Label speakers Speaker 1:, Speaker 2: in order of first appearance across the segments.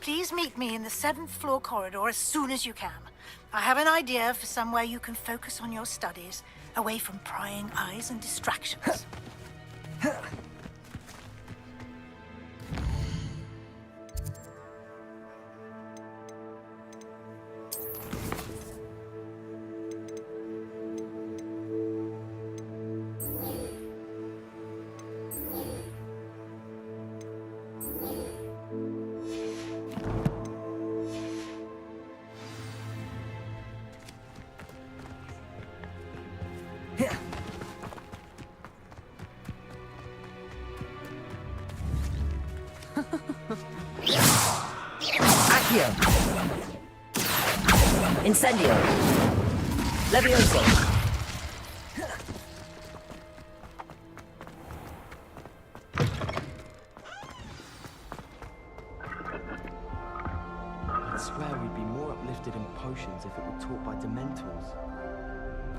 Speaker 1: Please meet me in the 7th floor corridor as soon as you can. I have an idea for somewhere you can focus on your studies, away from prying eyes and distractions.
Speaker 2: Incendio! Levioso!
Speaker 3: I'd swear we'd be more uplifted in potions if it were taught by Dementors.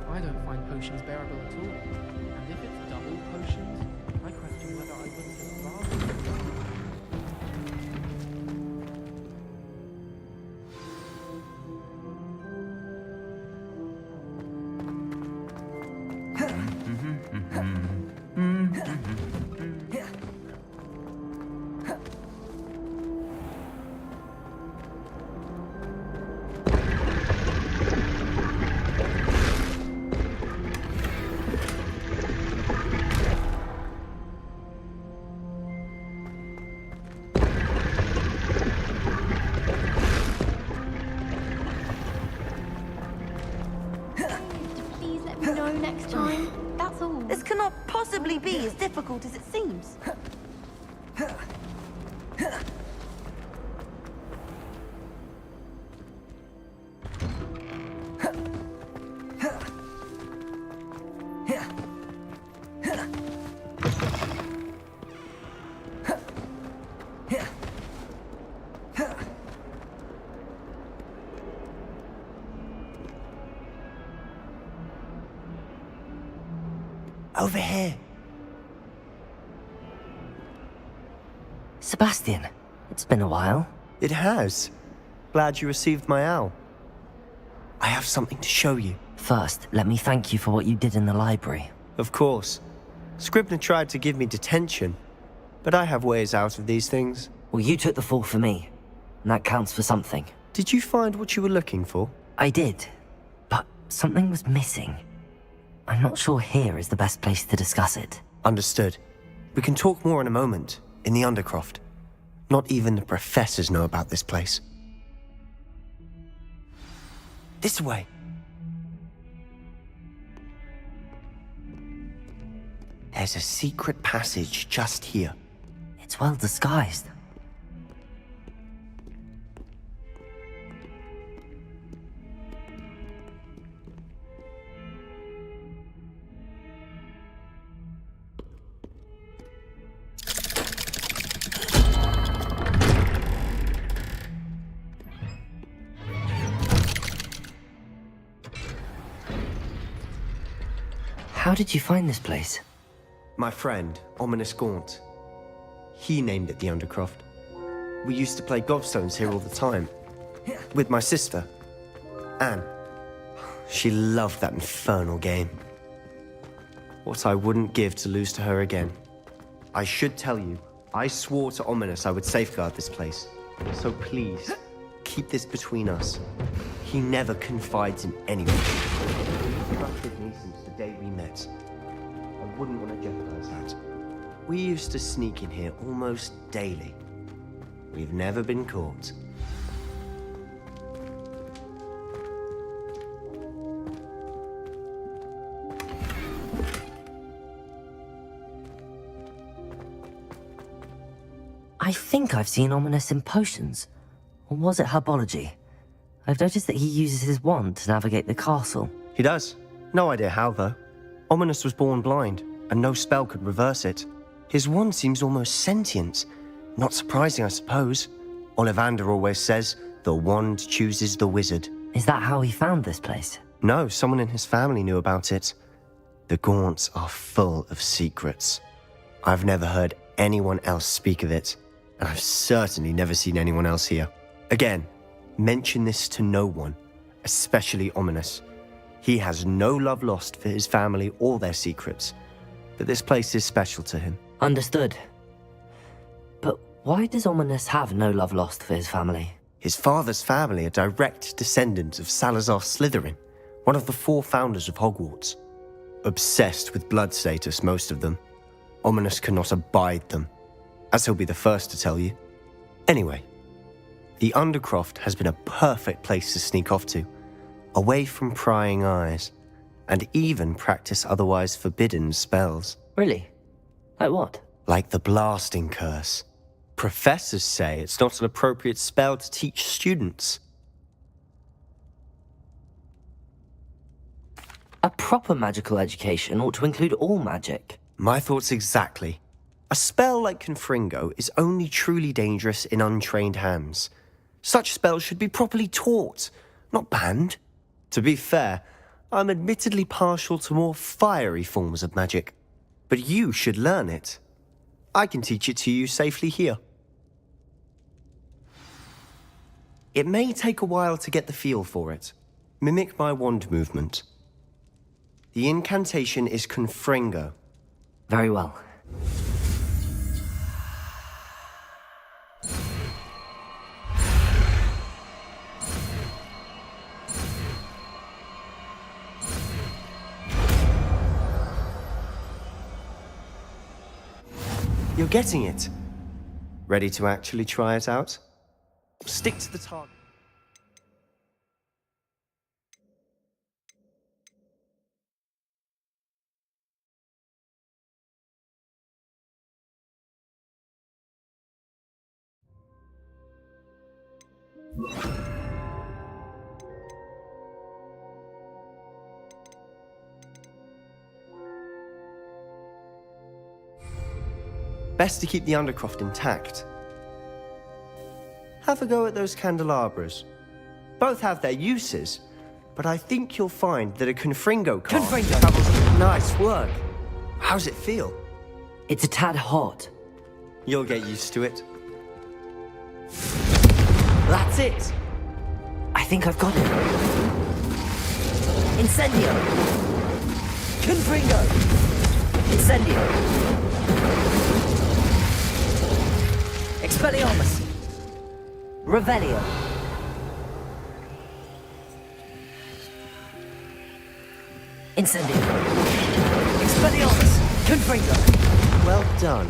Speaker 4: I don't find potions bearable at all. And if it's double potions, I question whether I wouldn't have rather.
Speaker 5: Next time, that's all.
Speaker 2: This cannot possibly be as difficult as it seems.
Speaker 6: Over here.
Speaker 7: Sebastian, it's been a while.
Speaker 6: It has. Glad you received my owl. I have something to show you.
Speaker 7: First, let me thank you for what you did in the library.
Speaker 6: Of course. Scribner tried to give me detention, but I have ways out of these things.
Speaker 7: Well, you took the fall for me, and that counts for something.
Speaker 6: Did you find what you were looking for?
Speaker 7: I did, but something was missing. I'm not sure here is the best place to discuss it.
Speaker 6: Understood. We can talk more in a moment, in the Undercroft. Not even the professors know about this place. This way. There's a secret passage just here.
Speaker 7: It's well disguised. How did you find this place?
Speaker 6: My friend, Ominis Gaunt. He named it the Undercroft. We used to play gobstones here all the time. With my sister, Anne. She loved that infernal game. What I wouldn't give to lose to her again. I should tell you, I swore to Ominis I would safeguard this place. So please, keep this between us. He never confides in anyone. He's trusted me since the day we met. I wouldn't want to jeopardize that. We used to sneak in here almost daily. We've never been caught.
Speaker 7: I think I've seen Ominis in potions. Or was it herbology? I've noticed that he uses his wand to navigate the castle.
Speaker 6: He does. No idea how, though. Ominis was born blind, and no spell could reverse it. His wand seems almost sentient. Not surprising, I suppose. Ollivander always says, the wand chooses the wizard.
Speaker 7: Is that how he found this place?
Speaker 6: No, someone in his family knew about it. The Gaunts are full of secrets. I've never heard anyone else speak of it. and I've certainly never seen anyone else here. Again, mention this to no one, especially Ominis. He has no love lost for his family or their secrets, but this place is special to him.
Speaker 7: Understood. But why does Ominis have no love lost for his family?
Speaker 6: His father's family are direct descendants of Salazar Slytherin, one of the 4 founders of Hogwarts. Obsessed with blood status, most of them. Ominis cannot abide them, as he'll be the first to tell you. Anyway, the Undercroft has been a perfect place to sneak off to, away from prying eyes, and even practice otherwise forbidden spells.
Speaker 7: Really? Like what?
Speaker 6: Like the blasting curse. Professors say it's not an appropriate spell to teach students.
Speaker 7: A proper magical education ought to include all magic.
Speaker 6: My thoughts exactly. A spell like Confringo is only truly dangerous in untrained hands. Such spells should be properly taught, not banned. To be fair, I'm admittedly partial to more fiery forms of magic. But you should learn it. I can teach it to you safely here. It may take a while to get the feel for it. Mimic my wand movement. The incantation is Confringo.
Speaker 7: Very well.
Speaker 6: You're getting it. Ready to actually try it out? Stick to the target. Best to keep the Undercroft intact. Have a go at those candelabras. Both have their uses, but I think you'll find that a Confringo card travels. Nice work. How's it feel?
Speaker 7: It's a tad hot.
Speaker 6: You'll get used to it. That's it.
Speaker 7: I think I've got it. Incendio! Confringo! Incendio! Expelliarmus! Revelio! Incendio! Expelliarmus! Confringo!
Speaker 6: Well done.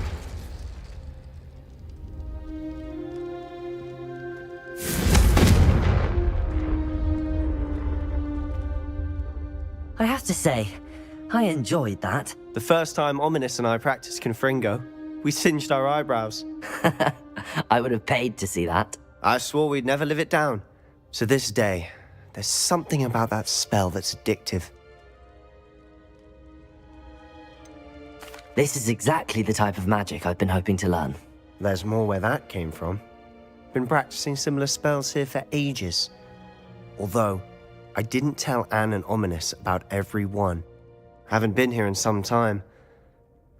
Speaker 7: I have to say, I enjoyed that.
Speaker 6: The first time Ominis and I practiced Confringo, we singed our eyebrows.
Speaker 7: I would have paid to see that.
Speaker 6: I swore we'd never live it down. To this day, there's something about that spell that's addictive.
Speaker 7: This is exactly the type of magic I've been hoping to learn.
Speaker 6: There's more where that came from. Been practicing similar spells here for ages. Although, I didn't tell Anne and Ominis about every one. Haven't been here in some time.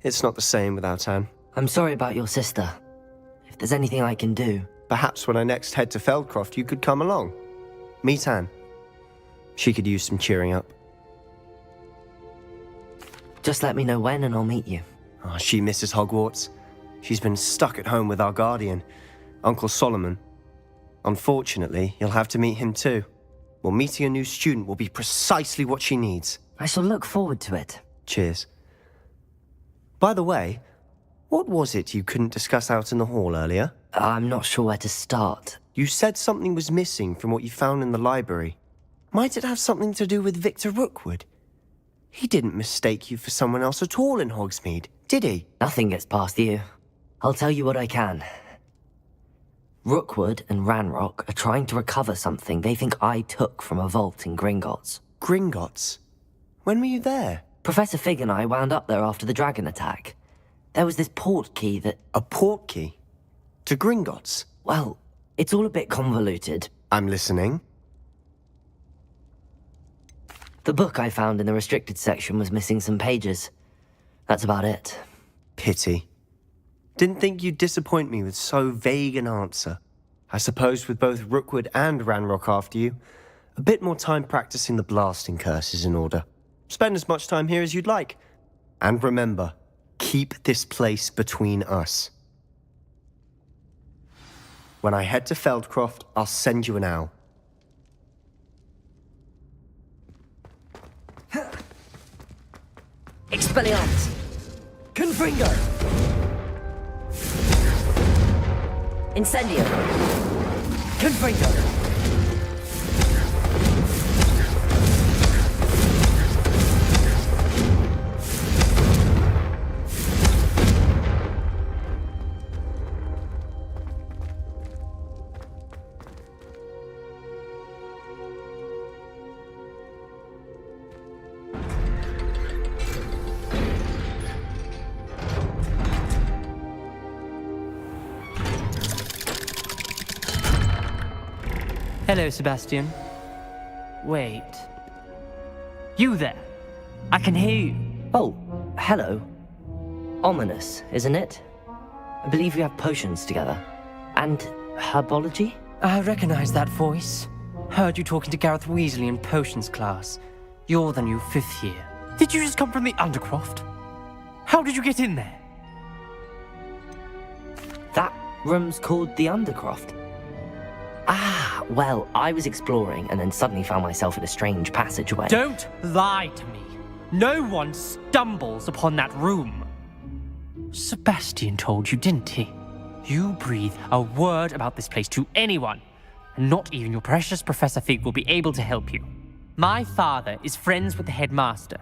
Speaker 6: It's not the same without Anne.
Speaker 7: I'm sorry about your sister. If there's anything I can do...
Speaker 6: Perhaps when I next head to Feldcroft, you could come along. Meet Anne. She could use some cheering up.
Speaker 7: Just let me know when and I'll meet you.
Speaker 6: Oh, she misses Hogwarts. She's been stuck at home with our guardian, Uncle Solomon. Unfortunately, you'll have to meet him too. Well, meeting a new student will be precisely what she needs.
Speaker 7: I shall look forward to it.
Speaker 6: Cheers. By the way, what was it you couldn't discuss out in the hall earlier?
Speaker 7: I'm not sure where to start.
Speaker 6: You said something was missing from what you found in the library. Might it have something to do with Victor Rookwood? He didn't mistake you for someone else at all in Hogsmeade, did he?
Speaker 7: Nothing gets past you. I'll tell you what I can. Rookwood and Ranrock are trying to recover something they think I took from a vault in Gringotts.
Speaker 6: Gringotts? When were you there?
Speaker 7: Professor Fig and I wound up there after the dragon attack. There was this port key that...
Speaker 6: A port key? To Gringotts?
Speaker 7: Well, it's all a bit convoluted.
Speaker 6: I'm listening.
Speaker 7: The book I found in the restricted section was missing some pages. That's about it.
Speaker 6: Pity. Didn't think you'd disappoint me with so vague an answer. I suppose with both Rookwood and Ranrock after you, a bit more time practicing the blasting curse is in order. Spend as much time here as you'd like. And remember, keep this place between us. When I head to Feldcroft, I'll send you an owl.
Speaker 7: Expelliarmus!
Speaker 2: Confringo! Incendio! Confringo!
Speaker 8: Hello, Sebastian. Wait. You there? I can hear you.
Speaker 7: Oh, hello. Ominis, isn't it? I believe we have potions together. And herbology?
Speaker 8: I recognize that voice. Heard you talking to Gareth Weasley in potions class. You're the new 5th year. Did you just come from the Undercroft? How did you get in there?
Speaker 7: That room's called the Undercroft. Ah, well, I was exploring and then suddenly found myself in a strange passageway.
Speaker 8: Don't lie to me. No one stumbles upon that room. Sebastian told you, didn't he? You breathe a word about this place to anyone, and not even your precious Professor Fig will be able to help you. My father is friends with the headmaster.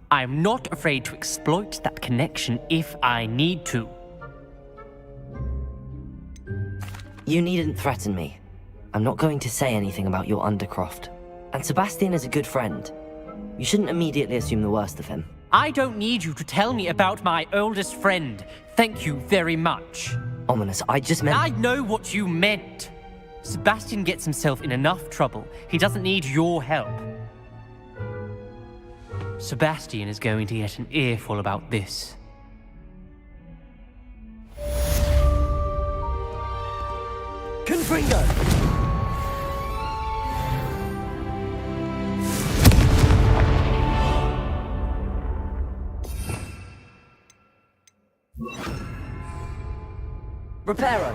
Speaker 8: I am not afraid to exploit that connection if I need to.
Speaker 7: You needn't threaten me. I'm not going to say anything about your Undercroft. And Sebastian is a good friend. You shouldn't immediately assume the worst of him.
Speaker 8: I don't need you to tell me about my oldest friend. Thank you very much.
Speaker 7: Ominis, I just meant...
Speaker 8: I know what you meant. Sebastian gets himself in enough trouble. He doesn't need your help. Sebastian is going to get an earful about this.
Speaker 2: Confringo! Reparo!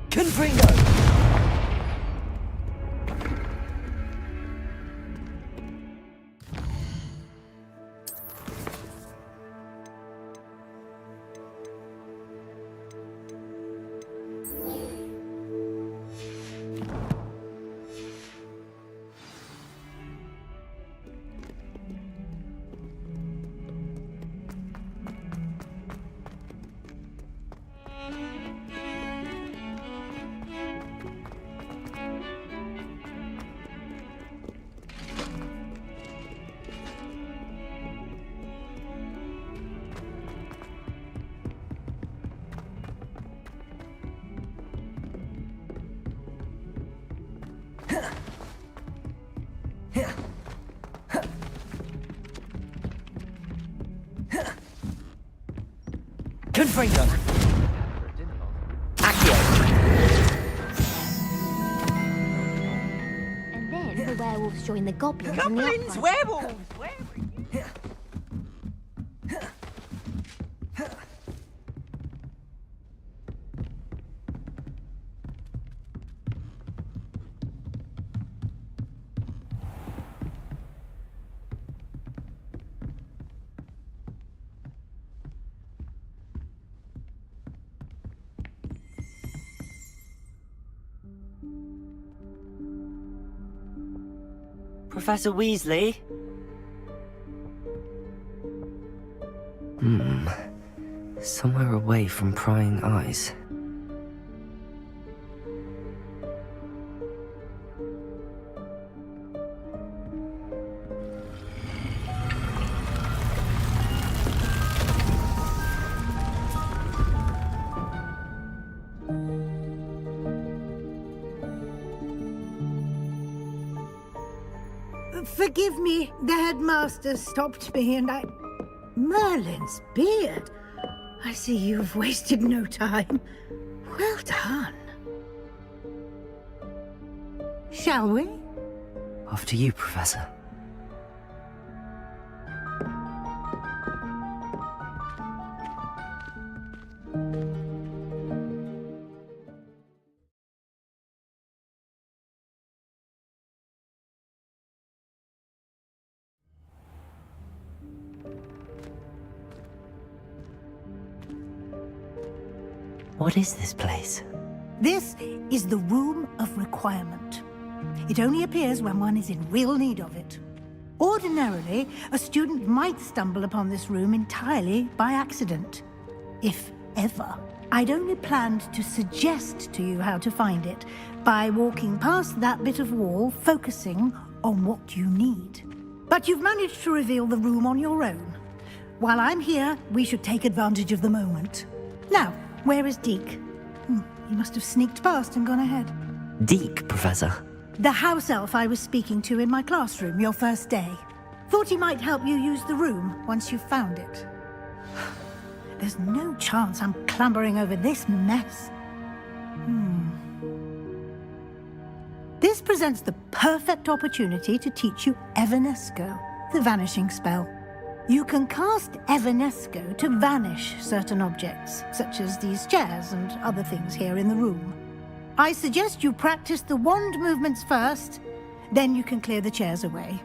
Speaker 2: Confringo! Confringo! Accio!
Speaker 5: And then the werewolves join the goblins in the
Speaker 2: Goblins!
Speaker 5: upright.
Speaker 2: Werewolves!
Speaker 7: Professor Weasley? Somewhere away from prying eyes.
Speaker 1: Forgive me, the headmaster stopped me and I... Merlin's beard. I see you've wasted no time. Well done. Shall we?
Speaker 7: After you, Professor. What is this place?
Speaker 1: This is the Room of Requirement. It only appears when one is in real need of it. Ordinarily, a student might stumble upon this room entirely by accident. If ever. I'd only planned to suggest to you how to find it by walking past that bit of wall, focusing on what you need. But you've managed to reveal the room on your own. While I'm here, we should take advantage of the moment. Now, where is Deke? He must have sneaked past and gone ahead.
Speaker 7: Deke, Professor.
Speaker 1: The house elf I was speaking to in my classroom your first day. Thought he might help you use the room once you found it. There's no chance I'm clambering over this mess. This presents the perfect opportunity to teach you Evanesco, the vanishing spell. You can cast Evanesco to vanish certain objects, such as these chairs and other things here in the room. I suggest you practice the wand movements first, then you can clear the chairs away.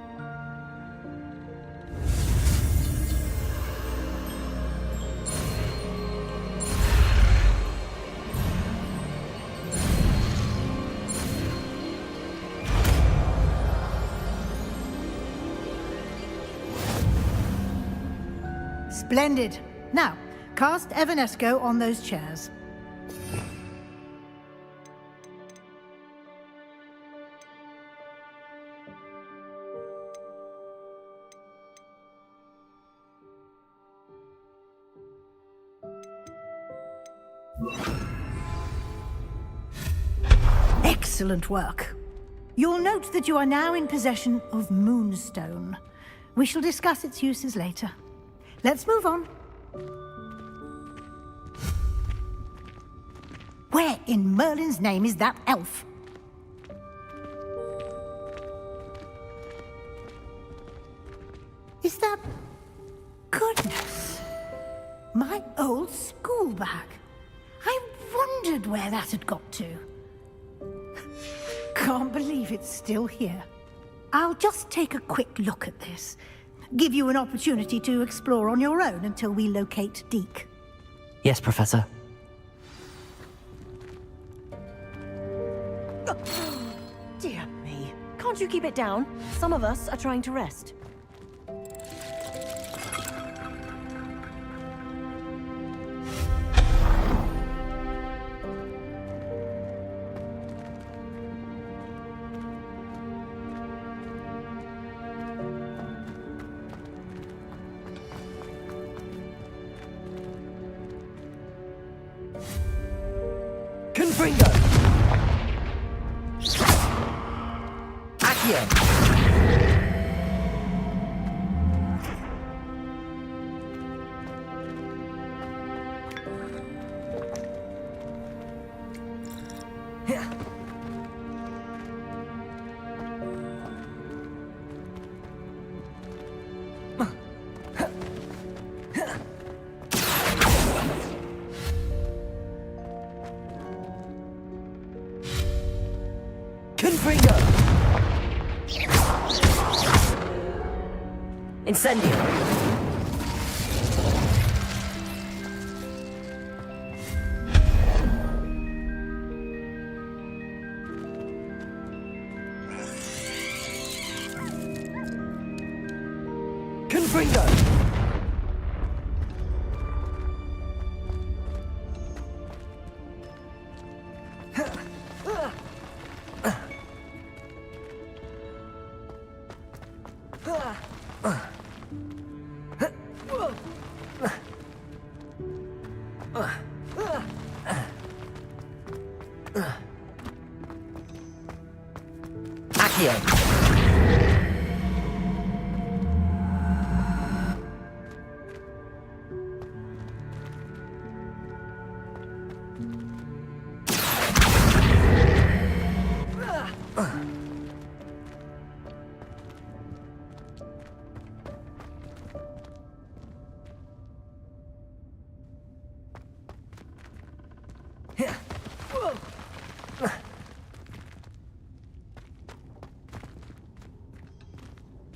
Speaker 1: Splendid. Now, cast Evanesco on those chairs. Excellent work. You'll note that you are now in possession of Moonstone. We shall discuss its uses later. Let's move on. Where in Merlin's name is that elf? Is that... Goodness. My old school bag. I wondered where that had got to. Can't believe it's still here. I'll just take a quick look at this. Give you an opportunity to explore on your own until we locate Deke.
Speaker 7: Yes, Professor.
Speaker 2: Dear me. Can't you keep it down? Some of us are trying to rest.
Speaker 7: Confringo! Accio! Confringo! Incendio! Confringo! Accio!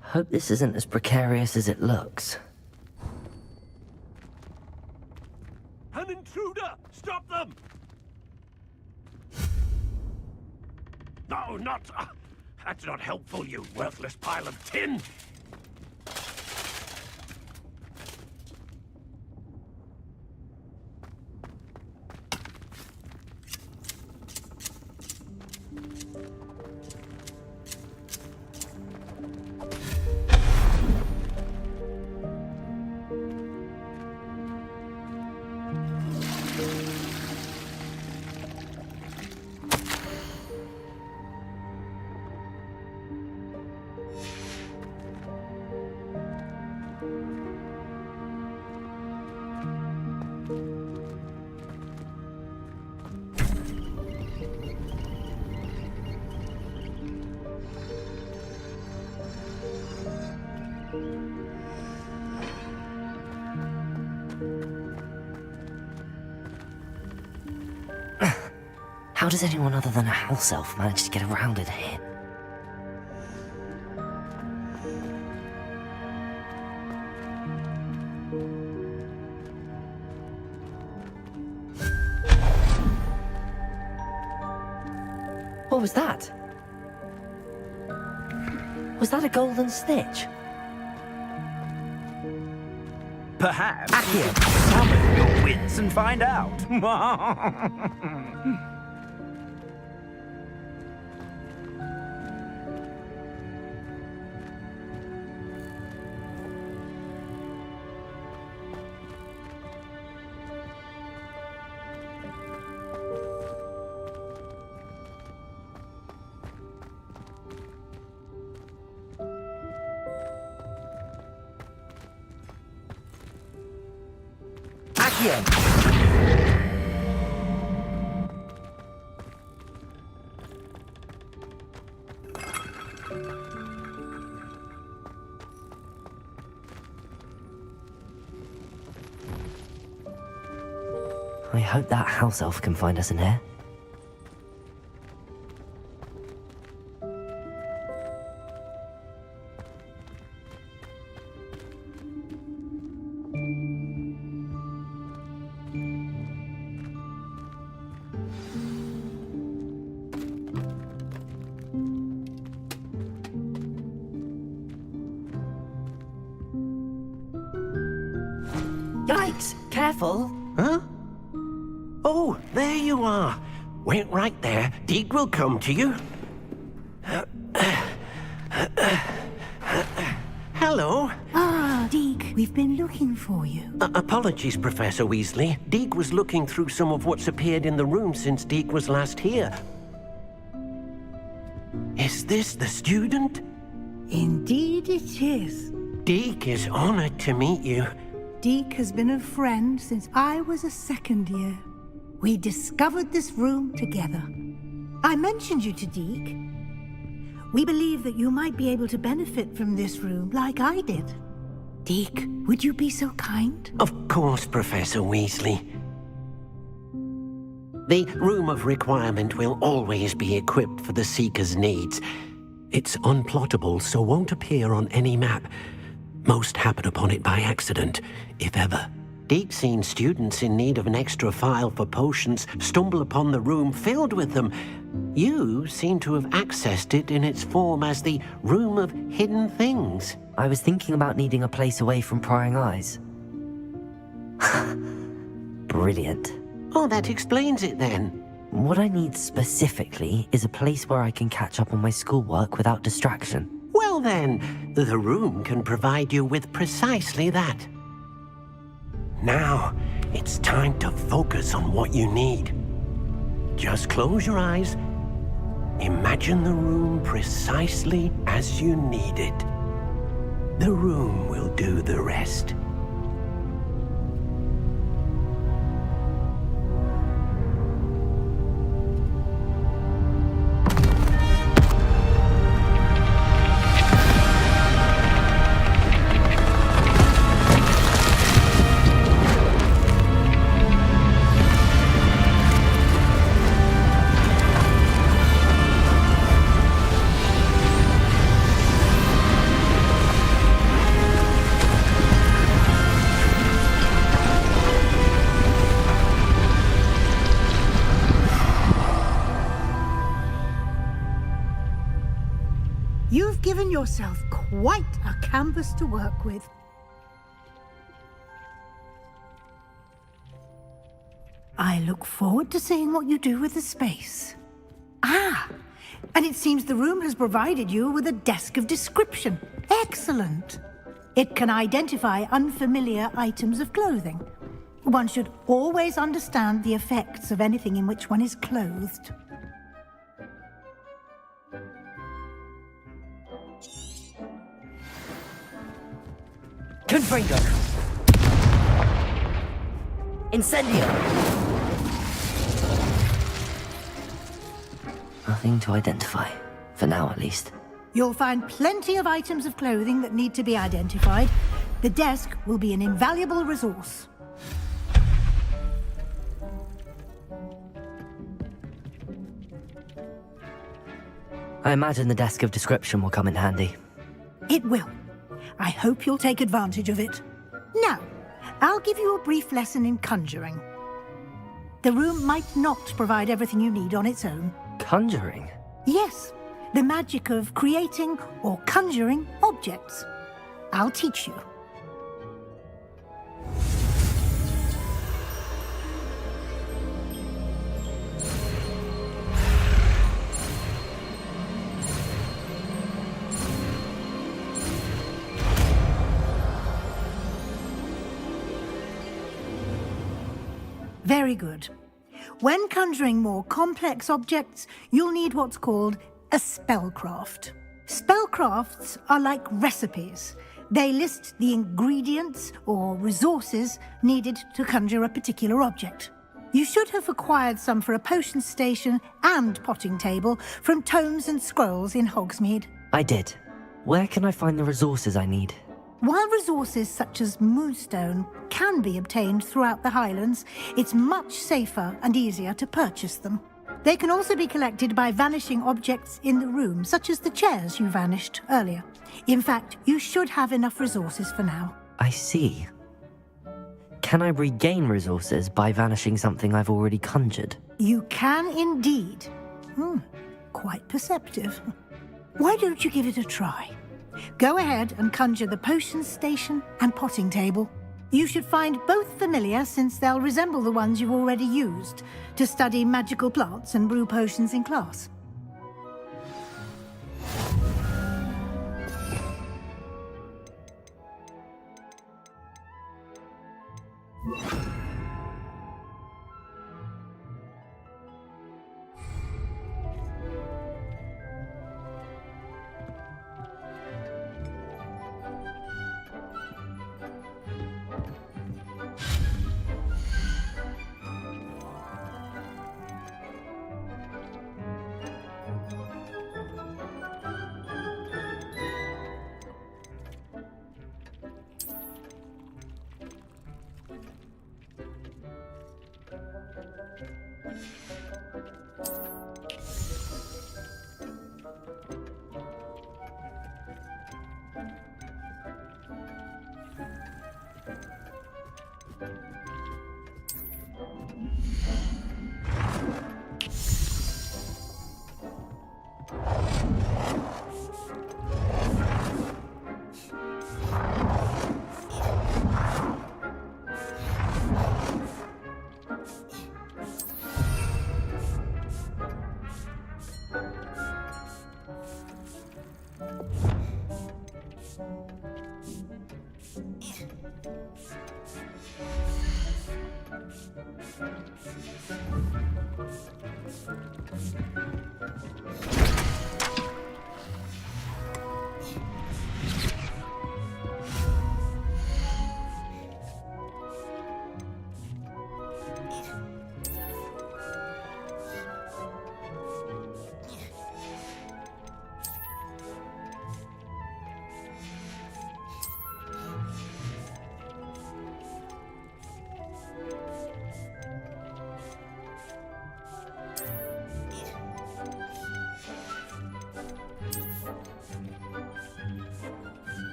Speaker 7: Hope this isn't as precarious as it looks.
Speaker 9: An intruder! Stop them! No, not... that's not helpful, you worthless pile of tin!
Speaker 7: How does anyone other than a house elf manage to get around in here? What was that? Was that a golden snitch?
Speaker 10: Perhaps you can summon your wits and find out.
Speaker 7: I hope that house elf can find us in here.
Speaker 2: Yikes! Careful!
Speaker 9: Huh? Oh, there you are. Wait right there. Deek will come to you. Hello.
Speaker 1: Ah, Deke, we've been looking for you.
Speaker 9: Apologies, Professor Weasley. Deek was looking through some of what's appeared in the room since Deek was last here. Is this the student?
Speaker 1: Indeed it is.
Speaker 9: Deek is honored to meet you.
Speaker 1: Deke has been a friend since I was a second year. We discovered this room together. I mentioned you to Deke. We believe that you might be able to benefit from this room like I did. Deke, would you be so kind?
Speaker 9: Of course, Professor Weasley. The Room of Requirement will always be equipped for the Seeker's needs. It's unplottable, so won't appear on any map. Most happen upon it by accident, if ever. Deke's seen students in need of an extra file for potions stumble upon the room filled with them. You seem to have accessed it in its form as the Room of Hidden Things.
Speaker 7: I was thinking about needing a place away from prying eyes. Brilliant.
Speaker 9: Oh, that explains it then.
Speaker 7: What I need specifically is a place where I can catch up on my schoolwork without distraction.
Speaker 9: Well then, the room can provide you with precisely that. Now, it's time to focus on what you need. Just close your eyes. Imagine the room precisely as you need it. The room will do the rest.
Speaker 1: You've given yourself quite a canvas to work with. I look forward to seeing what you do with the space. Ah, and it seems the room has provided you with a desk of description. Excellent. It can identify unfamiliar items of clothing. One should always understand the effects of anything in which one is clothed.
Speaker 7: Confringo! Incendio! Nothing to identify. For now, at least.
Speaker 1: You'll find plenty of items of clothing that need to be identified. The desk will be an invaluable resource.
Speaker 7: I imagine the desk of description will come in handy.
Speaker 1: It will. I hope you'll take advantage of it. Now, I'll give you a brief lesson in conjuring. The room might not provide everything you need on its own.
Speaker 7: Conjuring?
Speaker 1: Yes, the magic of creating or conjuring objects. I'll teach you. Very good. When conjuring more complex objects, you'll need what's called a spellcraft. Spellcrafts are like recipes. They list the ingredients or resources needed to conjure a particular object. You should have acquired some for a potion station and potting table from tomes and scrolls in Hogsmeade.
Speaker 7: I did. Where can I find the resources I need?
Speaker 1: While resources such as moonstone can be obtained throughout the Highlands, it's much safer and easier to purchase them. They can also be collected by vanishing objects in the room, such as the chairs you vanished earlier. In fact, you should have enough resources for now.
Speaker 7: I see. Can I regain resources by vanishing something I've already conjured?
Speaker 1: You can indeed. Quite perceptive. Why don't you give it a try? Go ahead and conjure the potion station and potting table. You should find both familiar, since they'll resemble the ones you've already used to study magical plants and brew potions in class.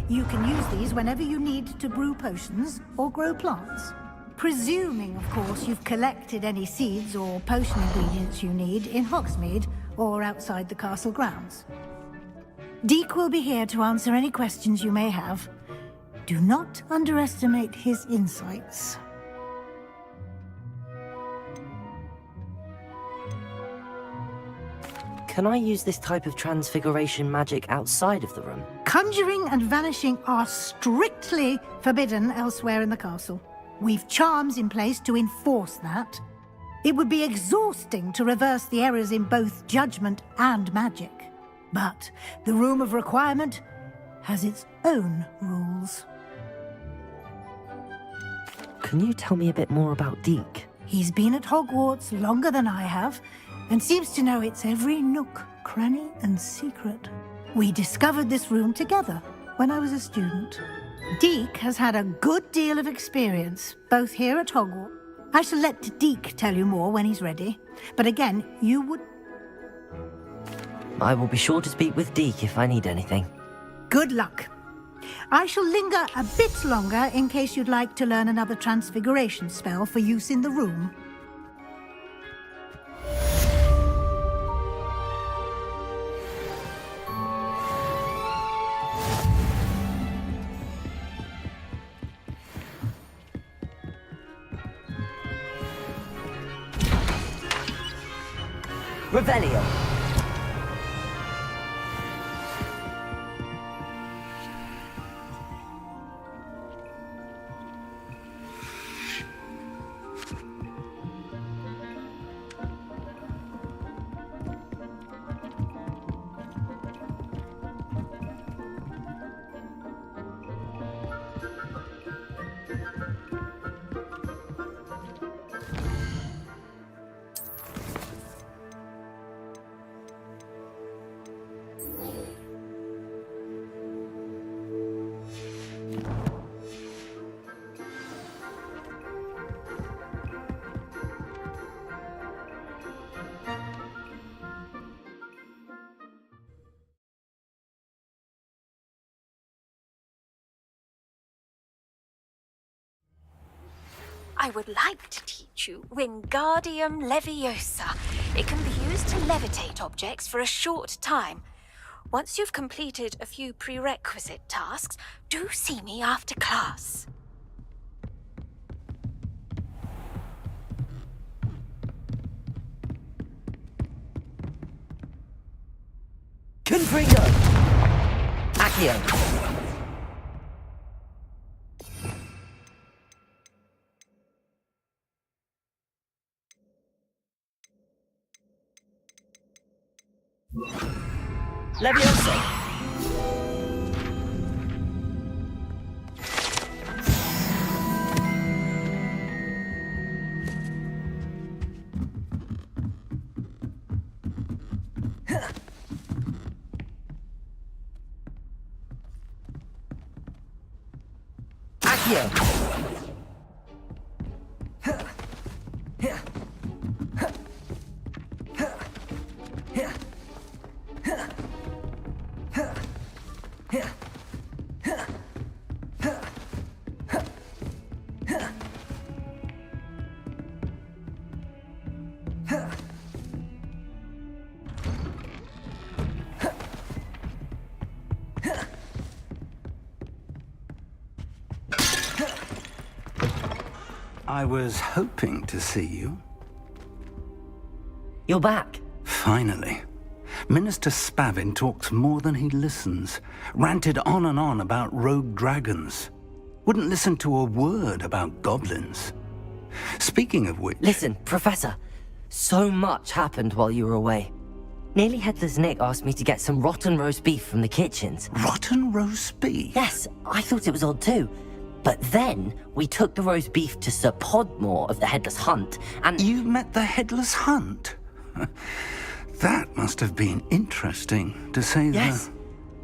Speaker 1: You can use these whenever you need to brew potions or grow plants. Presuming, of course, you've collected any seeds or potion ingredients you need in Hogsmeade or outside the castle grounds. Deek will be here to answer any questions you may have. Do not underestimate his insights.
Speaker 7: Can I use this type of transfiguration magic outside of the room?
Speaker 1: Conjuring and vanishing are strictly forbidden elsewhere in the castle. We've charms in place to enforce that. It would be exhausting to reverse the errors in both judgment and magic. But the Room of Requirement has its own rules.
Speaker 7: Can you tell me a bit more about Deek?
Speaker 1: He's been at Hogwarts longer than I have, and seems to know its every nook, cranny, and secret. We discovered this room together when I was a student. Deek has had a good deal of experience, both here at Hogwarts. I shall let Deek tell you more when he's ready. But again, you would...
Speaker 7: I will be sure to speak with Deek if I need anything.
Speaker 1: Good luck. I shall linger a bit longer in case you'd like to learn another transfiguration spell for use in the room.
Speaker 7: Revelio.
Speaker 11: I would like to teach you Wingardium Leviosa. It can be used to levitate objects for a short time. Once you've completed a few prerequisite tasks, do see me after class.
Speaker 7: Confringo! Accio! Leviosa! Accio!
Speaker 10: I was hoping to see you.
Speaker 7: You're back.
Speaker 10: Finally. Minister Spavin talks more than he listens. Ranted on and on about rogue dragons. Wouldn't listen to a word about goblins. Speaking of which...
Speaker 7: Listen, Professor. So much happened while you were away. Nearly Headless Nick asked me to get some rotten roast beef from the kitchens.
Speaker 10: Rotten roast beef?
Speaker 7: Yes, I thought it was odd too. But then, we took the roast beef to Sir Podmore of the Headless Hunt, and...
Speaker 10: You met the Headless Hunt? That must have been interesting, to say the...
Speaker 7: Yes.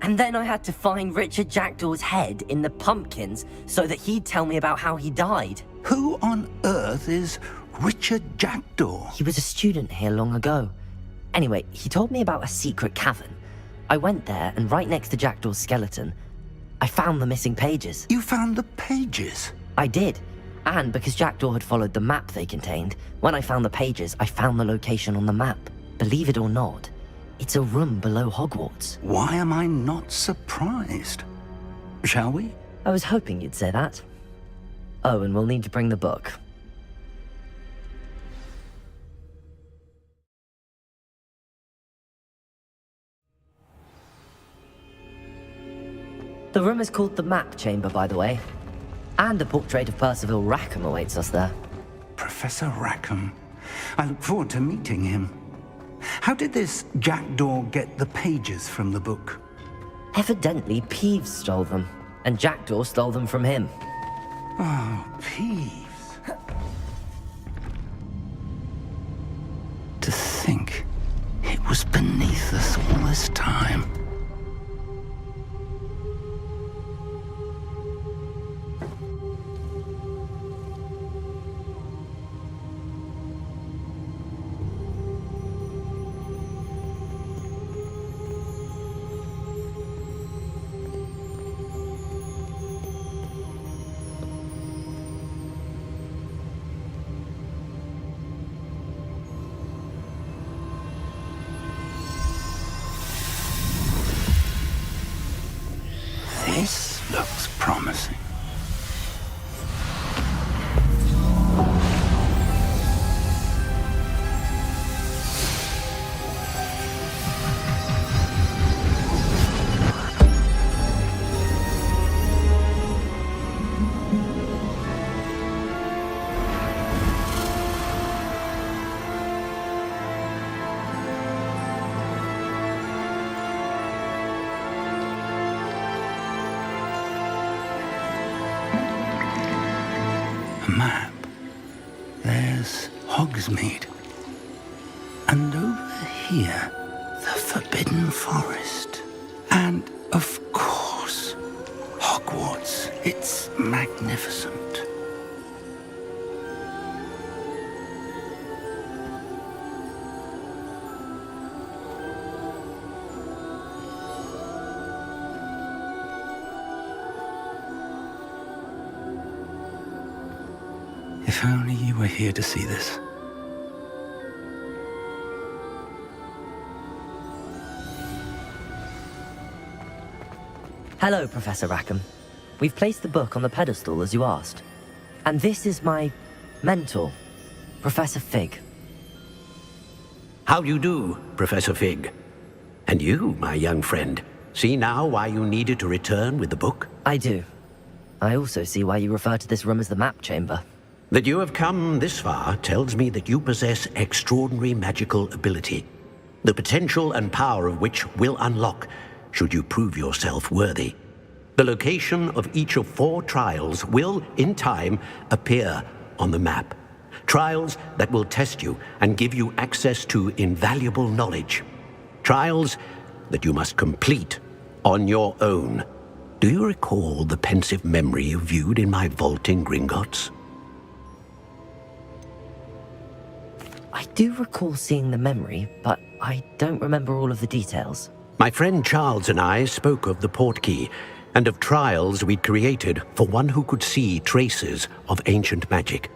Speaker 7: And then I had to find Richard Jackdaw's head in the pumpkins so that he'd tell me about how he died.
Speaker 10: Who on earth is Richard Jackdaw?
Speaker 7: He was a student here long ago. Anyway, he told me about a secret cavern. I went there, and right next to Jackdaw's skeleton, I found the missing pages.
Speaker 10: You found the pages?
Speaker 7: I did. And because Jackdaw had followed the map they contained, when I found the pages, I found the location on the map. Believe it or not, it's a room below Hogwarts.
Speaker 10: Why am I not surprised? Shall we?
Speaker 7: I was hoping you'd say that. Oh, and we'll need to bring the book. The room is called the Map Chamber, by the way. And a portrait of Percival Rackham awaits us there.
Speaker 10: Professor Rackham. I look forward to meeting him. How did this Jackdaw get the pages from the book?
Speaker 7: Evidently, Peeves stole them, and Jackdaw stole them from him.
Speaker 10: Oh, Peeves. To think it was beneath us all this time. This looks promising. Map. There's Hogsmeade. And over here, the Forbidden Forest. And, of course, Hogwarts. It's magnificent. If only you were here to see this.
Speaker 7: Hello, Professor Rackham. We've placed the book on the pedestal as you asked. And this is my mentor, Professor Fig.
Speaker 9: How do you do, Professor Fig? And you, my young friend, see now why you needed to return with the book?
Speaker 7: I do. I also see why you refer to this room as the Map Chamber.
Speaker 9: That you have come this far tells me that you possess extraordinary magical ability, the potential and power of which will unlock should you prove yourself worthy. The location of each of 4 trials will, in time, appear on the map. Trials that will test you and give you access to invaluable knowledge. Trials that you must complete on your own. Do you recall the pensive memory you viewed in my vault in Gringotts?
Speaker 7: I do recall seeing the memory, but I don't remember all of the details.
Speaker 9: My friend Charles and I spoke of the portkey and of trials we'd created for one who could see traces of ancient magic.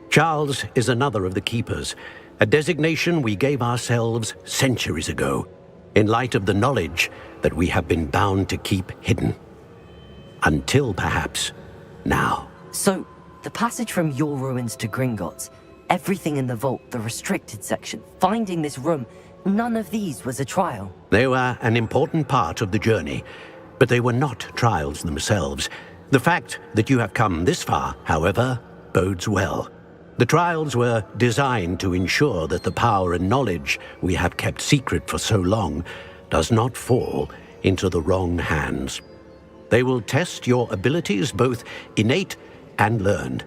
Speaker 9: Charles is another of the keepers, a designation we gave ourselves centuries ago, in light of the knowledge that we have been bound to keep hidden. Until perhaps now.
Speaker 7: So, the passage from your ruins to Gringotts, everything in the vault, the restricted section, finding this room, none of these was a trial.
Speaker 9: They were an important part of the journey, but they were not trials themselves. The fact that you have come this far, however, bodes well. The trials were designed to ensure that the power and knowledge we have kept secret for so long does not fall into the wrong hands. They will test your abilities, both innate and learned.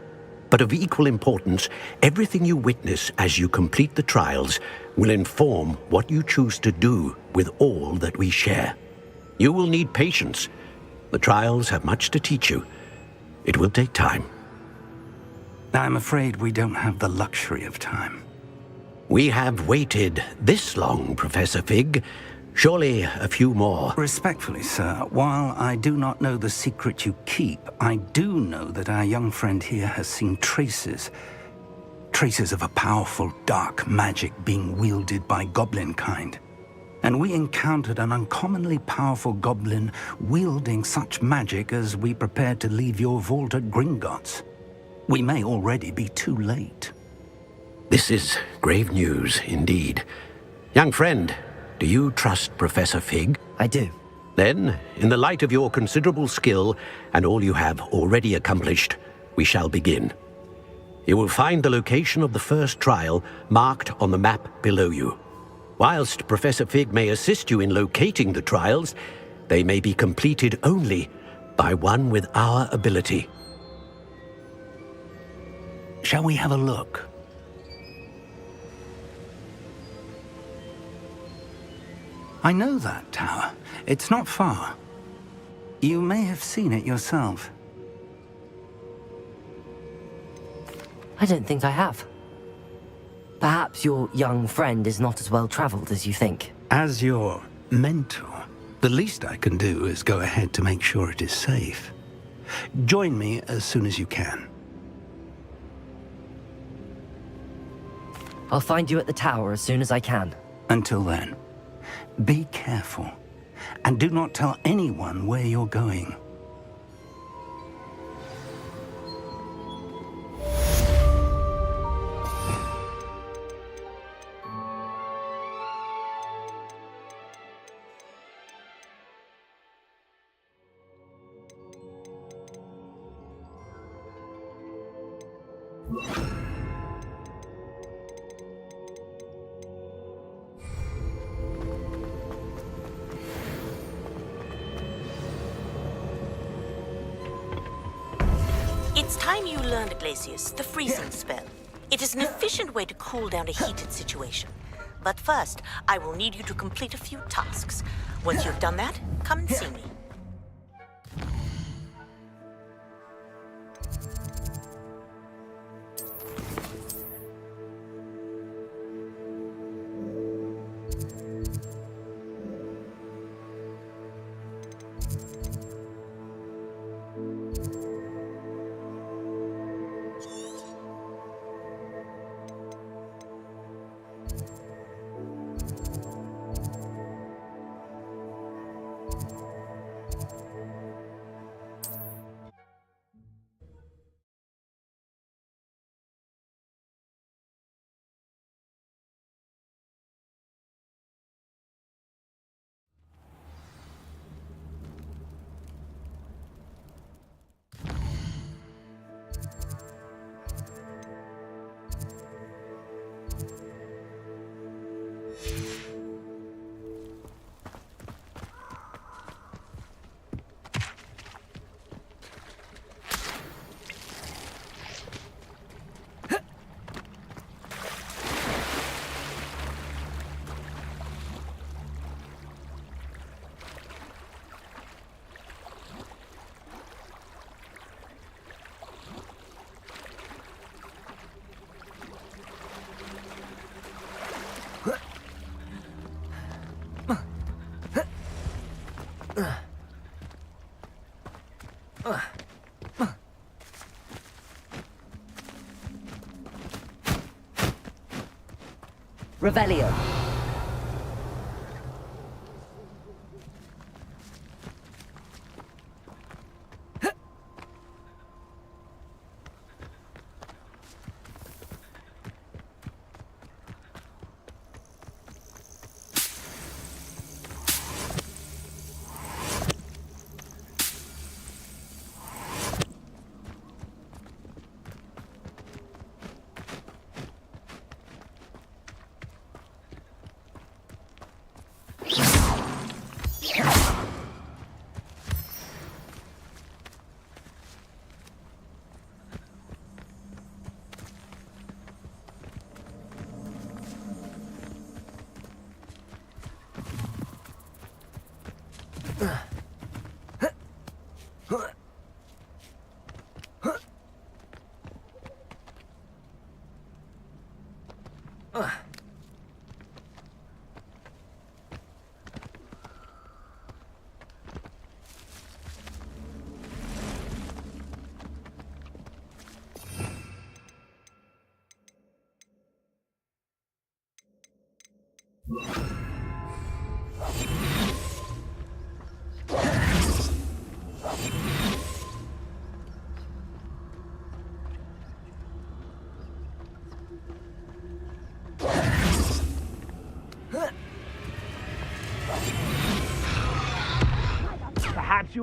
Speaker 9: But of equal importance, everything you witness as you complete the trials will inform what you choose to do with all that we share. You will need patience. The trials have much to teach you. It will take time.
Speaker 10: I'm afraid we don't have the luxury of time.
Speaker 9: We have waited this long, Professor Fig, Surely a few more.
Speaker 10: Respectfully, sir, while I do not know the secret you keep, I do know that our young friend here has seen traces of a powerful dark magic being wielded by goblin kind. And we encountered an uncommonly powerful goblin wielding such magic as we prepared to leave your vault at Gringotts. We may already be too late.
Speaker 9: This is grave news indeed. Young friend, do you trust Professor Fig?
Speaker 7: I do.
Speaker 9: Then, in the light of your considerable skill and all you have already accomplished, we shall begin. You will find the location of the first trial marked on the map below you. Whilst Professor Fig may assist you in locating the trials, they may be completed only by one with our ability.
Speaker 10: Shall we have a look? I know that tower. It's not far. You may have seen it yourself.
Speaker 7: I don't think I have. Perhaps your young friend is not as well traveled as you think.
Speaker 10: As your mentor, the least I can do is go ahead to make sure it is safe. Join me as soon as you can.
Speaker 7: I'll find you at the tower as soon as I can.
Speaker 10: Until then, be careful, and do not tell anyone where you're going.
Speaker 12: It's time you learned, Glacius, the freezing spell. It is an efficient way to cool down a heated situation. But first, I will need you to complete a few tasks. Once you've done that, come and see me.
Speaker 7: Revelio.
Speaker 13: Perhaps you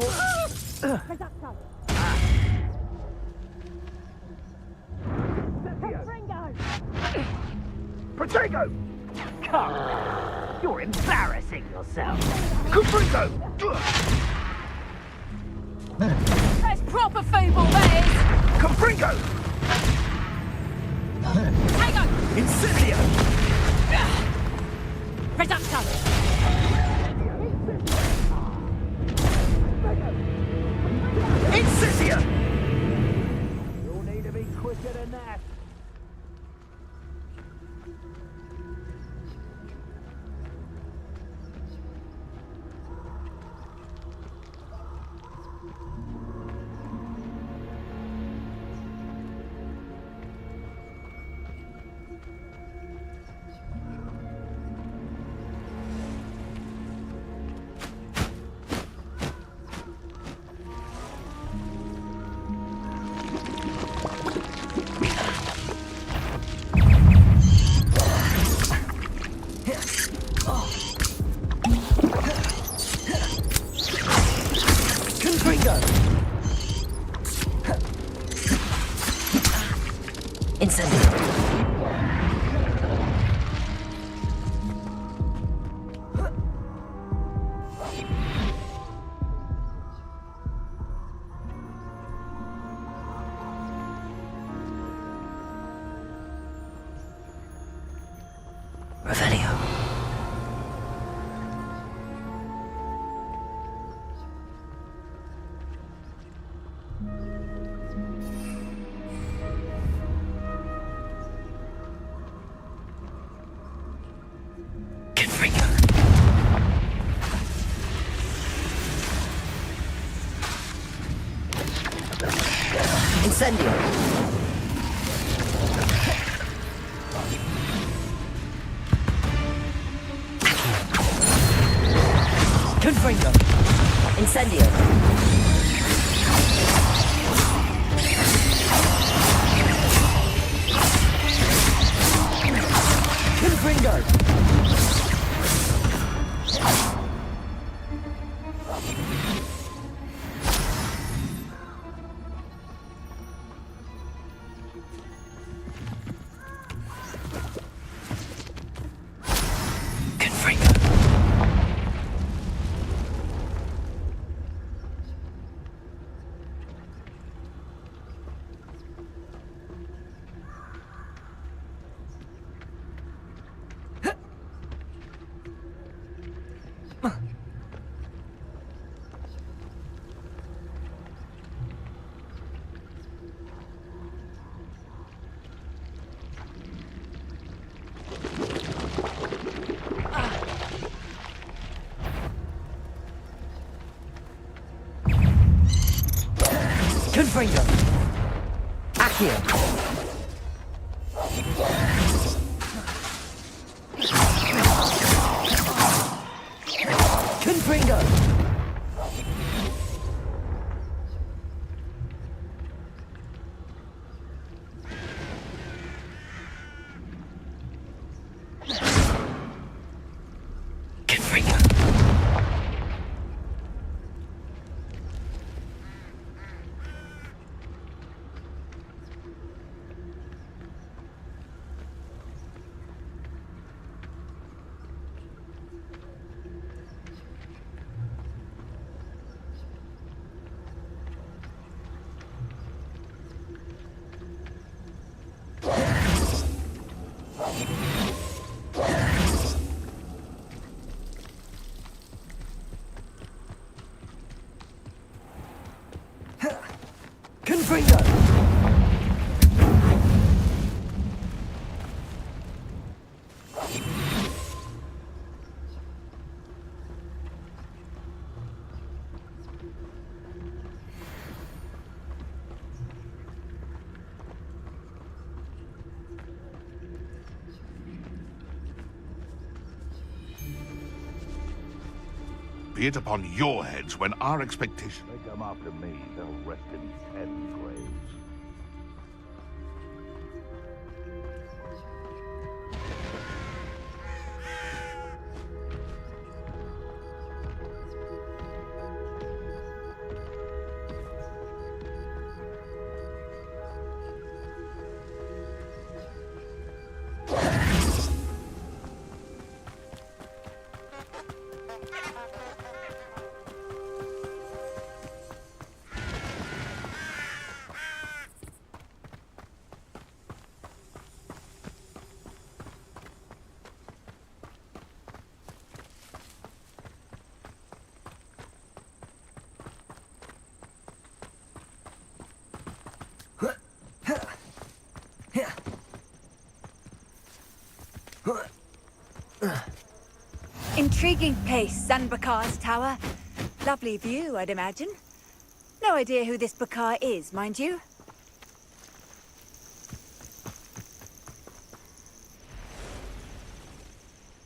Speaker 13: Confringo! Come! You're embarrassing yourself! Confringo!
Speaker 11: That's proper feeble, that is!
Speaker 13: Confringo!
Speaker 11: Hang on!
Speaker 13: Incendio!
Speaker 11: Reducto!
Speaker 13: Incendio! You'll need to be quicker than that.
Speaker 7: Incendio! Confringo! Incendio! Confringo! Confringo! Accio! Confringo!
Speaker 14: be it upon your heads when our expectation...
Speaker 13: They come after me, they'll rest in 10 graves.
Speaker 15: Intriguing place, Bakar's tower. Lovely view, I'd imagine. No idea who this Bakar is, mind you.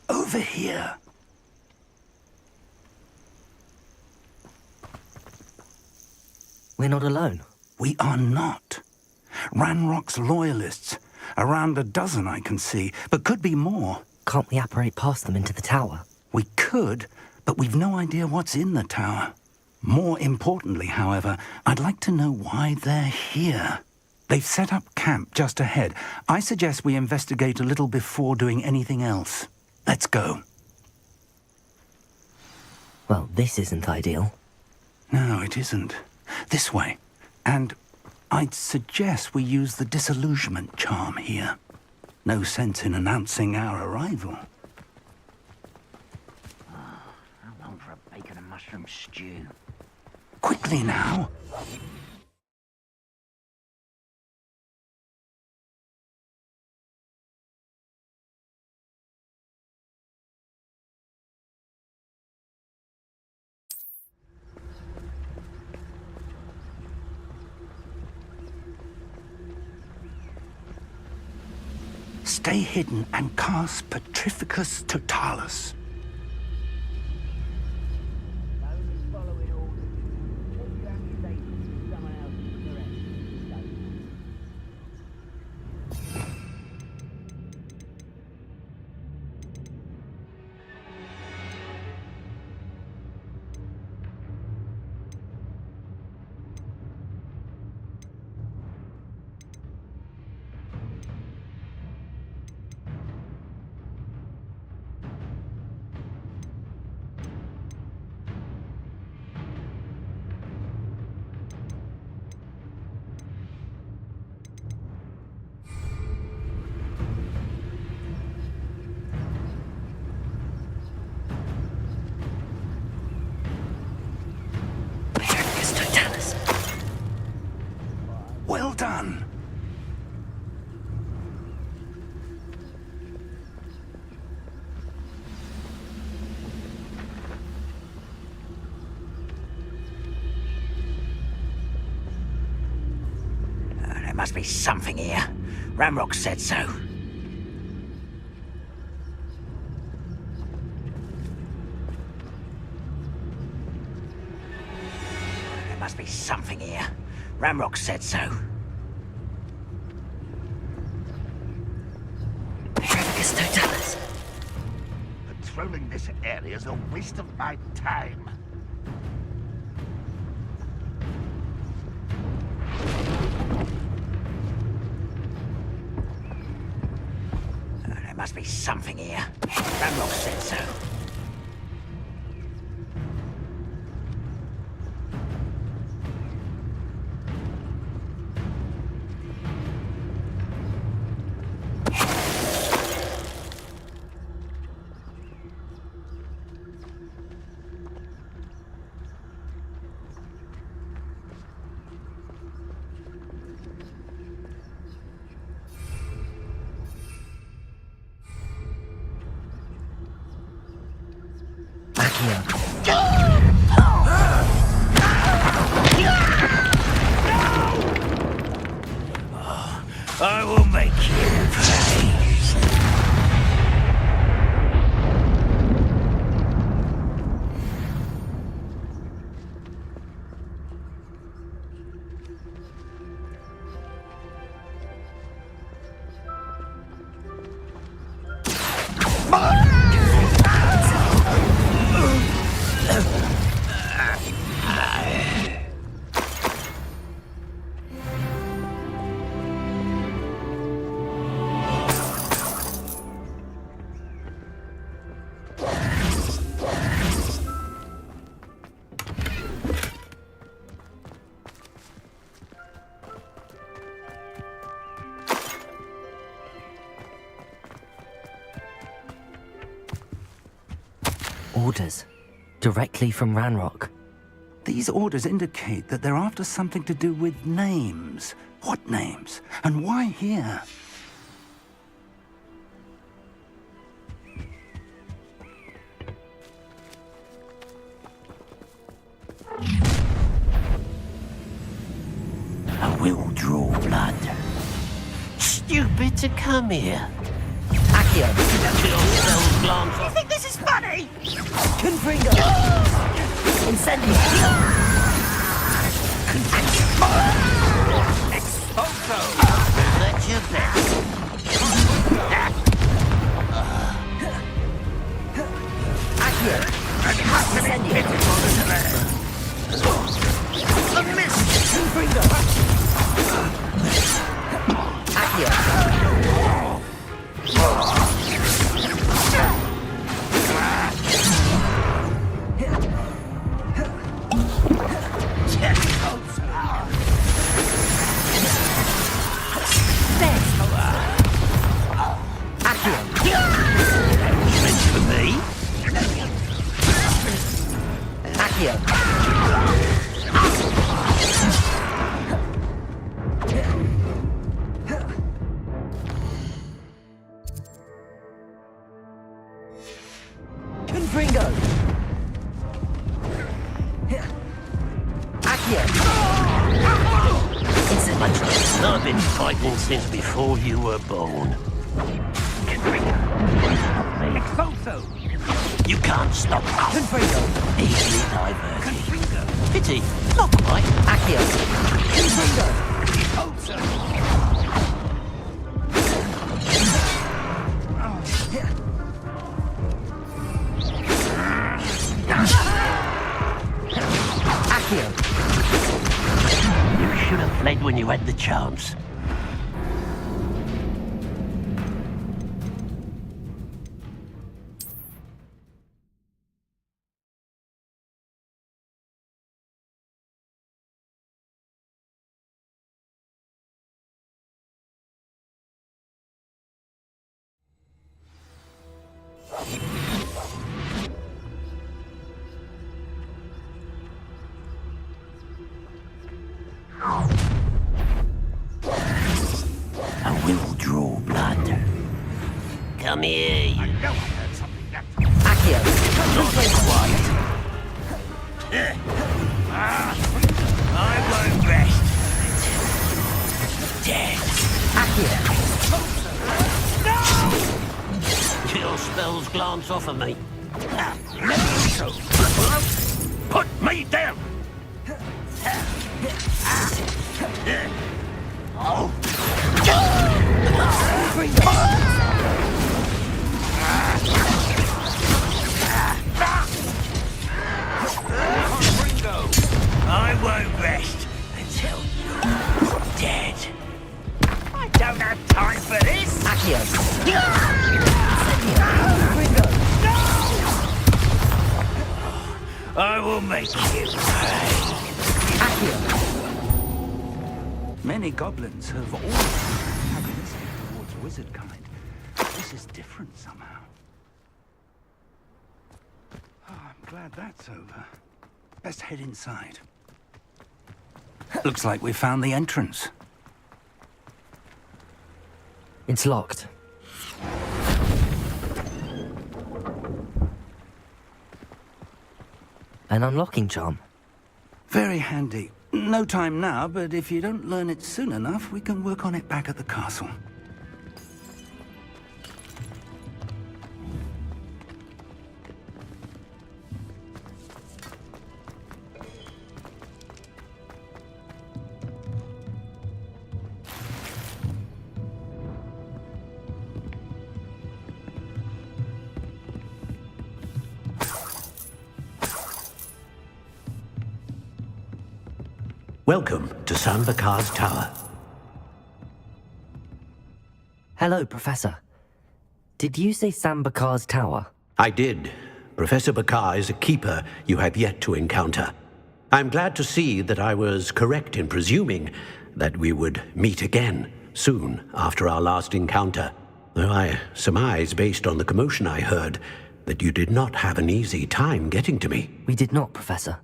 Speaker 10: Over here.
Speaker 7: We're not alone.
Speaker 10: We are not. Ranrock's loyalists. Around a dozen I can see, but could be more.
Speaker 7: Can't we apparate past them into the tower?
Speaker 10: We could, but we've no idea what's in the tower. More importantly, however, I'd like to know why they're here. They've set up camp just ahead. I suggest we investigate a little before doing anything else. Let's go.
Speaker 7: Well, this isn't ideal.
Speaker 10: No, it isn't. This way. And I'd suggest we use the disillusionment charm here. No sense in announcing our arrival.
Speaker 13: How long for a bacon and mushroom stew?
Speaker 10: Quickly now. Stay hidden and cast Petrificus Totalis. Well done.
Speaker 13: There must be something here. Ramrock said so. There must be something here. Ramrock said so.
Speaker 7: Petrificus Totalis.
Speaker 13: Patrolling this area is a waste of my time. There must be something here. Ramrock said so.
Speaker 16: I will make you pay.
Speaker 7: Orders. Directly from Ranrock.
Speaker 10: These orders indicate that they're after something to do with names. What names? And why here?
Speaker 16: I will draw blood. Stupid to come here.
Speaker 7: Accio!
Speaker 16: You think this is funny?
Speaker 7: Confringo! Incendio!
Speaker 16: Expulso! That's your best.
Speaker 7: Accio! Incendio!
Speaker 16: A miss!
Speaker 7: Confringo! Accio!
Speaker 16: For me?
Speaker 7: Accio! Confringo! Accio!
Speaker 16: My trust. I've been fighting since before you were born. Expulso! You can't stop us.
Speaker 7: Confringo!
Speaker 16: Easily diverted. Pity, not quite.
Speaker 7: Accio! Confringo!
Speaker 16: Expulso!
Speaker 7: Accio!
Speaker 16: You should have fled when you had the chance. I will draw blood. Come here, you.
Speaker 7: Accio!
Speaker 16: Not quite. I won't rest. Dead.
Speaker 7: Accio!
Speaker 16: Your spells glance off of me. Put me down! Oh! I won't rest until you're dead. I don't have time for this!
Speaker 7: Accio!
Speaker 16: I will make you pay.
Speaker 7: Accio!
Speaker 10: Many goblins have always been antagonistic towards wizard kind. This is different somehow. Oh, I'm glad that's over. Best head inside. Looks like we found the entrance.
Speaker 7: It's locked. An unlocking charm.
Speaker 10: Very handy. No time now, but if you don't learn it soon enough, we can work on it back at the castle.
Speaker 9: Welcome to Bakar's tower.
Speaker 7: Hello, Professor. Did you say Bakar's tower?
Speaker 9: I did. Professor Bakar is a keeper you have yet to encounter. I'm glad to see that I was correct in presuming that we would meet again soon after our last encounter. Though I surmise, based on the commotion I heard, that you did not have an easy time getting to me.
Speaker 7: We did not, Professor.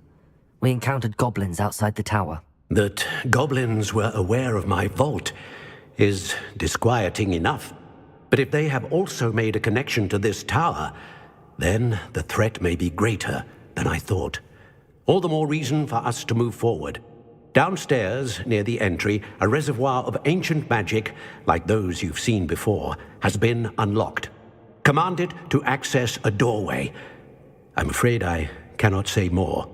Speaker 7: We encountered goblins outside the tower.
Speaker 9: That goblins were aware of my vault is disquieting enough. But if they have also made a connection to this tower, then the threat may be greater than I thought. All the more reason for us to move forward. Downstairs, near the entry, a reservoir of ancient magic, like those you've seen before, has been unlocked. Command it to access a doorway. I'm afraid I cannot say more.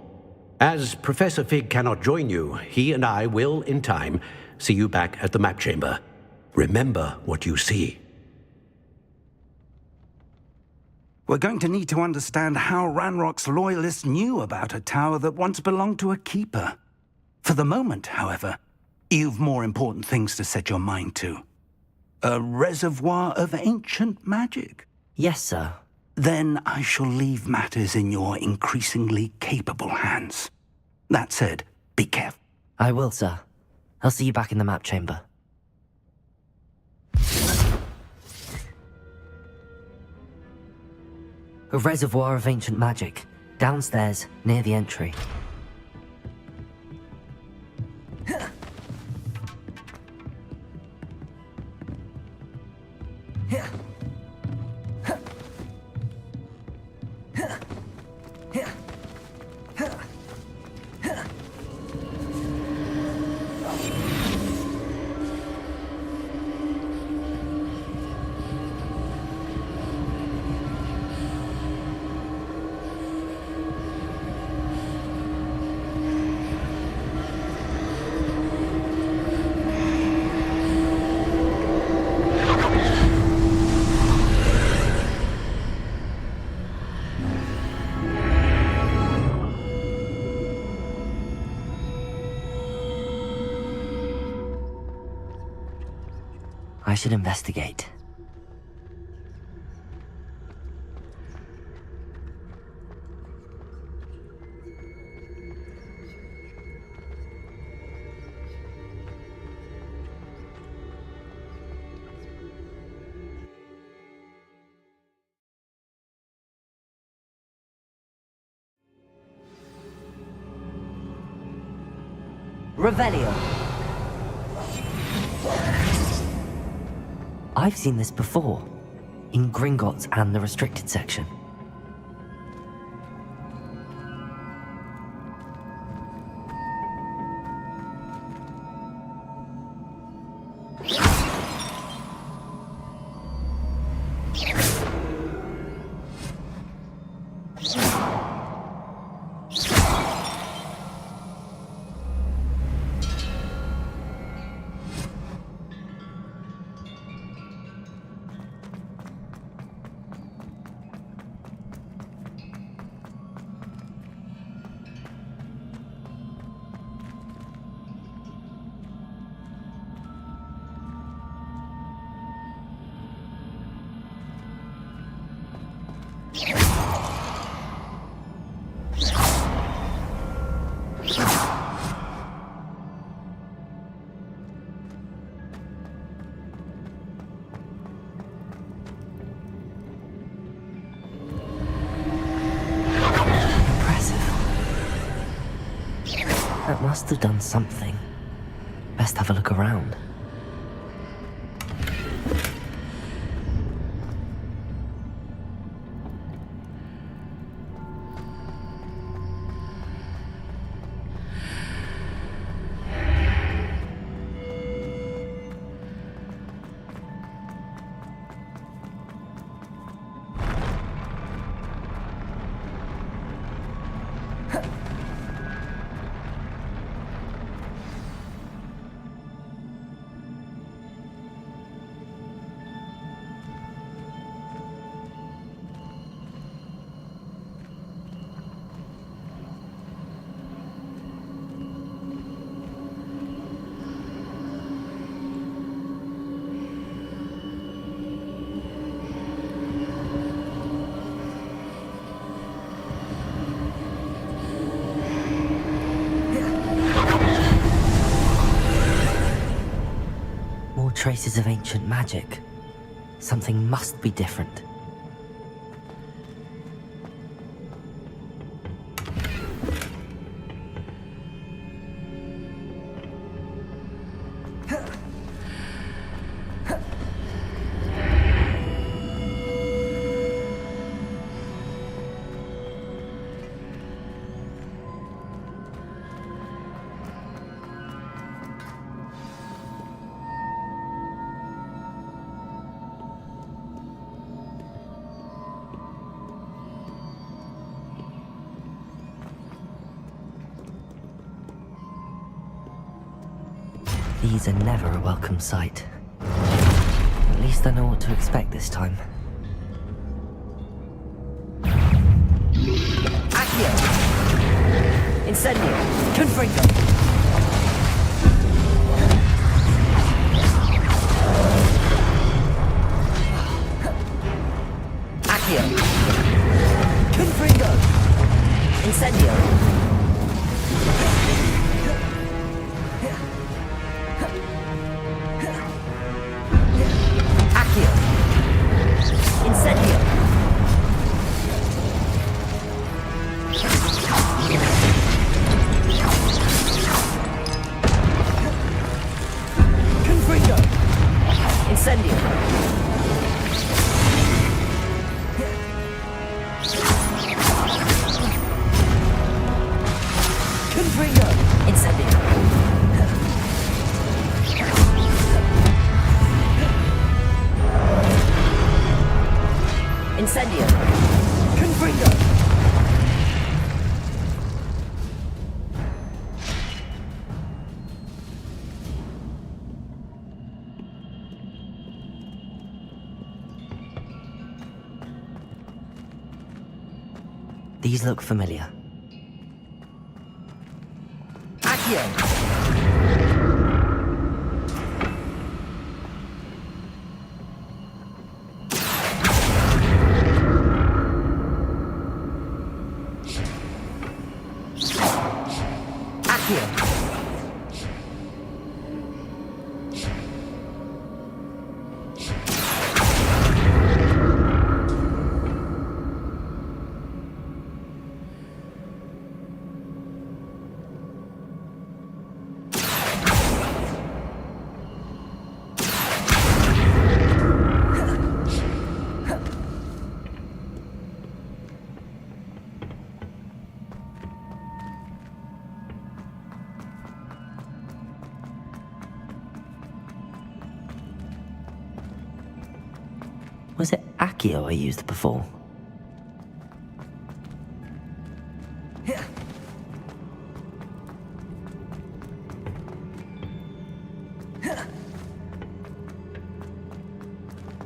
Speaker 9: As Professor Fig cannot join you, he and I will, in time, see you back at the map chamber. Remember what you see.
Speaker 10: We're going to need to understand how Ranrock's loyalists knew about a tower that once belonged to a keeper. For the moment, however, you've more important things to set your mind to. A reservoir of ancient magic.
Speaker 7: Yes, sir.
Speaker 10: Then I shall leave matters in your increasingly capable hands. That said, be careful.
Speaker 7: I will, sir. I'll see you back in the map chamber. A reservoir of ancient magic, downstairs, near the entry. I should investigate. Revelio. I've seen this before, in Gringotts and the restricted section. That must have done something. Best have a look around. Traces of ancient magic. Something must be different. These are never a welcome sight. At least I know what to expect this time.
Speaker 2: Accio! Incendio! Confringo! Accio! Confringo! Incendio! Accio! Incendio! Confringo! Incendio! Confringo! Incendio! Incendio! Confringo!
Speaker 7: These look familiar.
Speaker 2: Accio! Accio!
Speaker 7: Was it Accio I used before?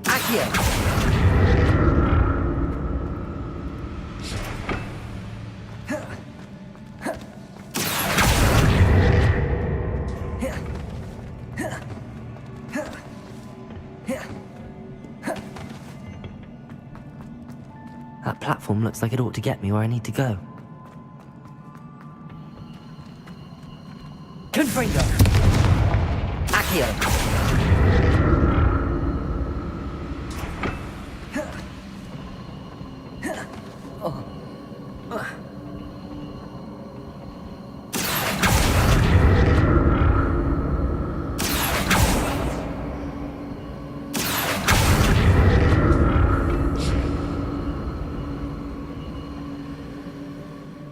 Speaker 2: Accio!
Speaker 7: That platform looks like it ought to get me where I need to go.
Speaker 2: Confringo! Accio!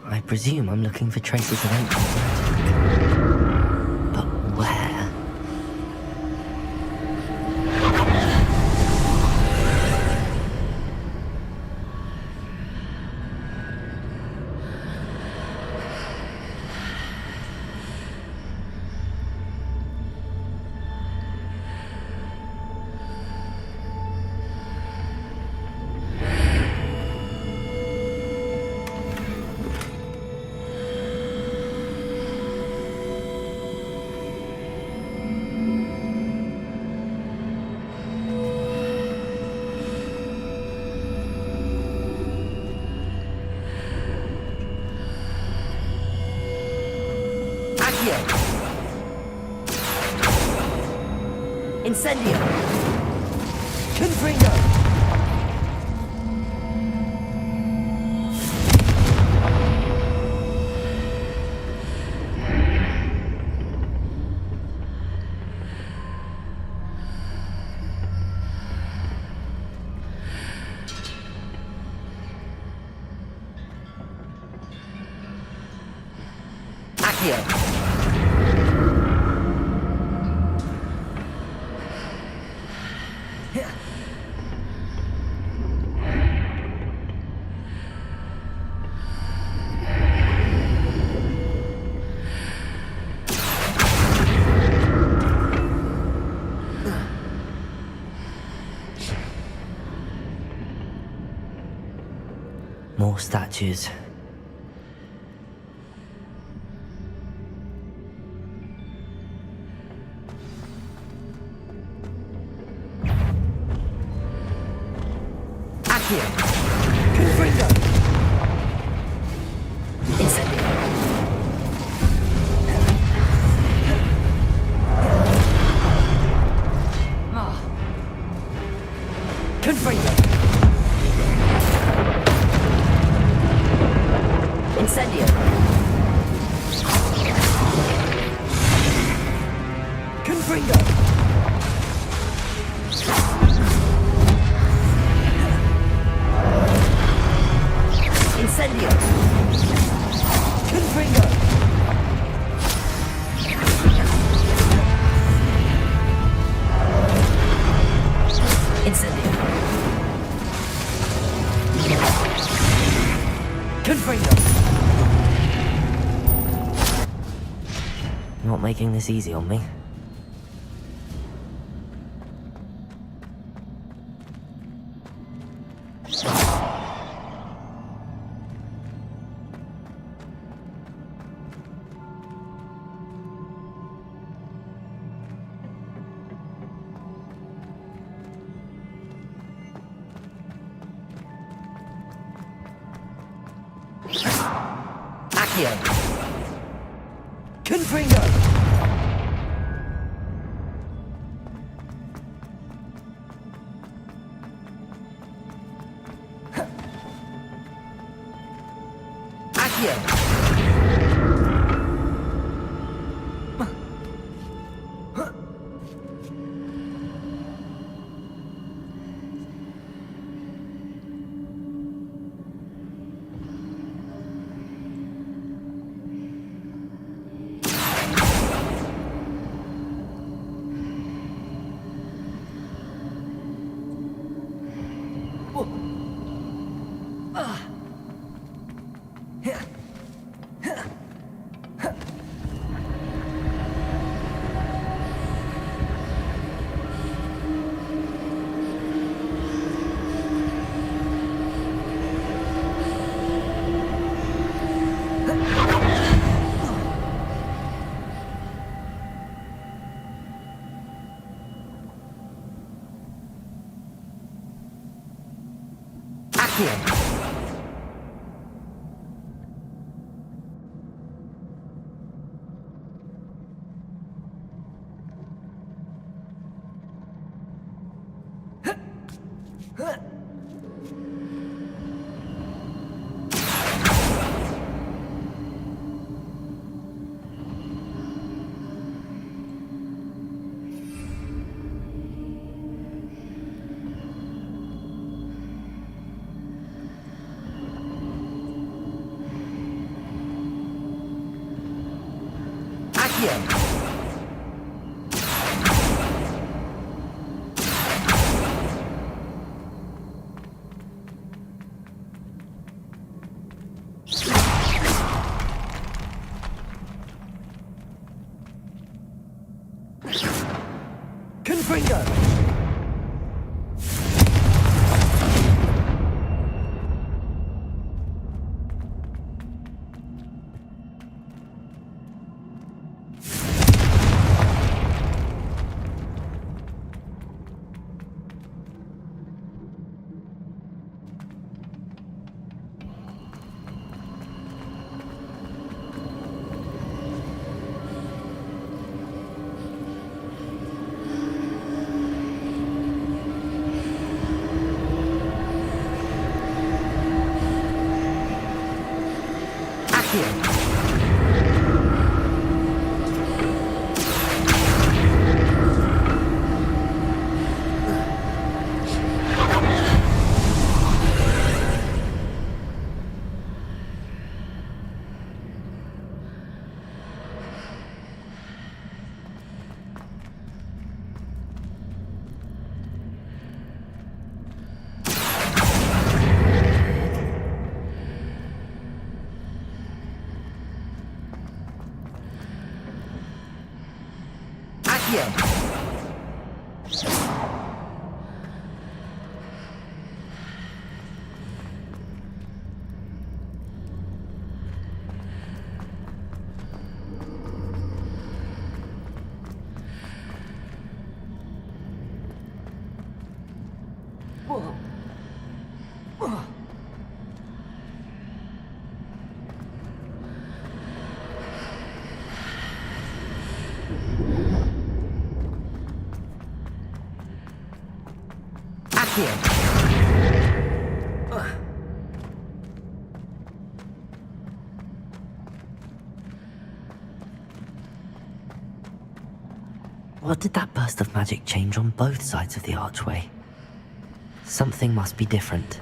Speaker 7: I presume I'm looking for traces of ancient magic. But where?
Speaker 2: Incendio! Confringo! Accio!
Speaker 7: More statues.
Speaker 16: Accio! Confringo! Incendio! Confringo! Incendio! Confringo! Incendio! Confringo! Incendio! Confringo!
Speaker 7: Not making this easy on me.
Speaker 16: Accio! Confringo! Accio! Confringo!
Speaker 7: What did that burst of magic change on both sides of the archway? Something must be different.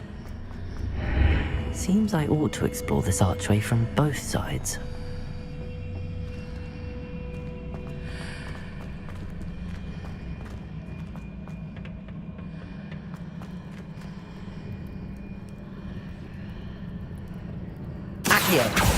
Speaker 7: Seems I ought to explore this archway from both sides. Accio!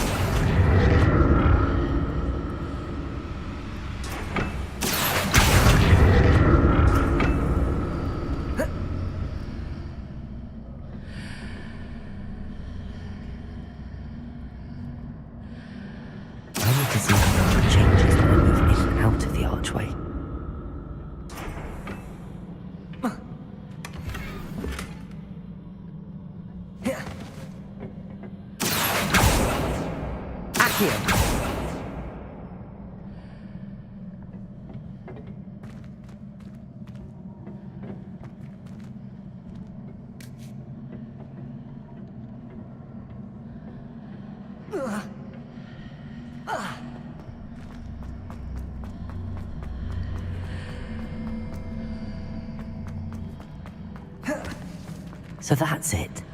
Speaker 7: So that's it.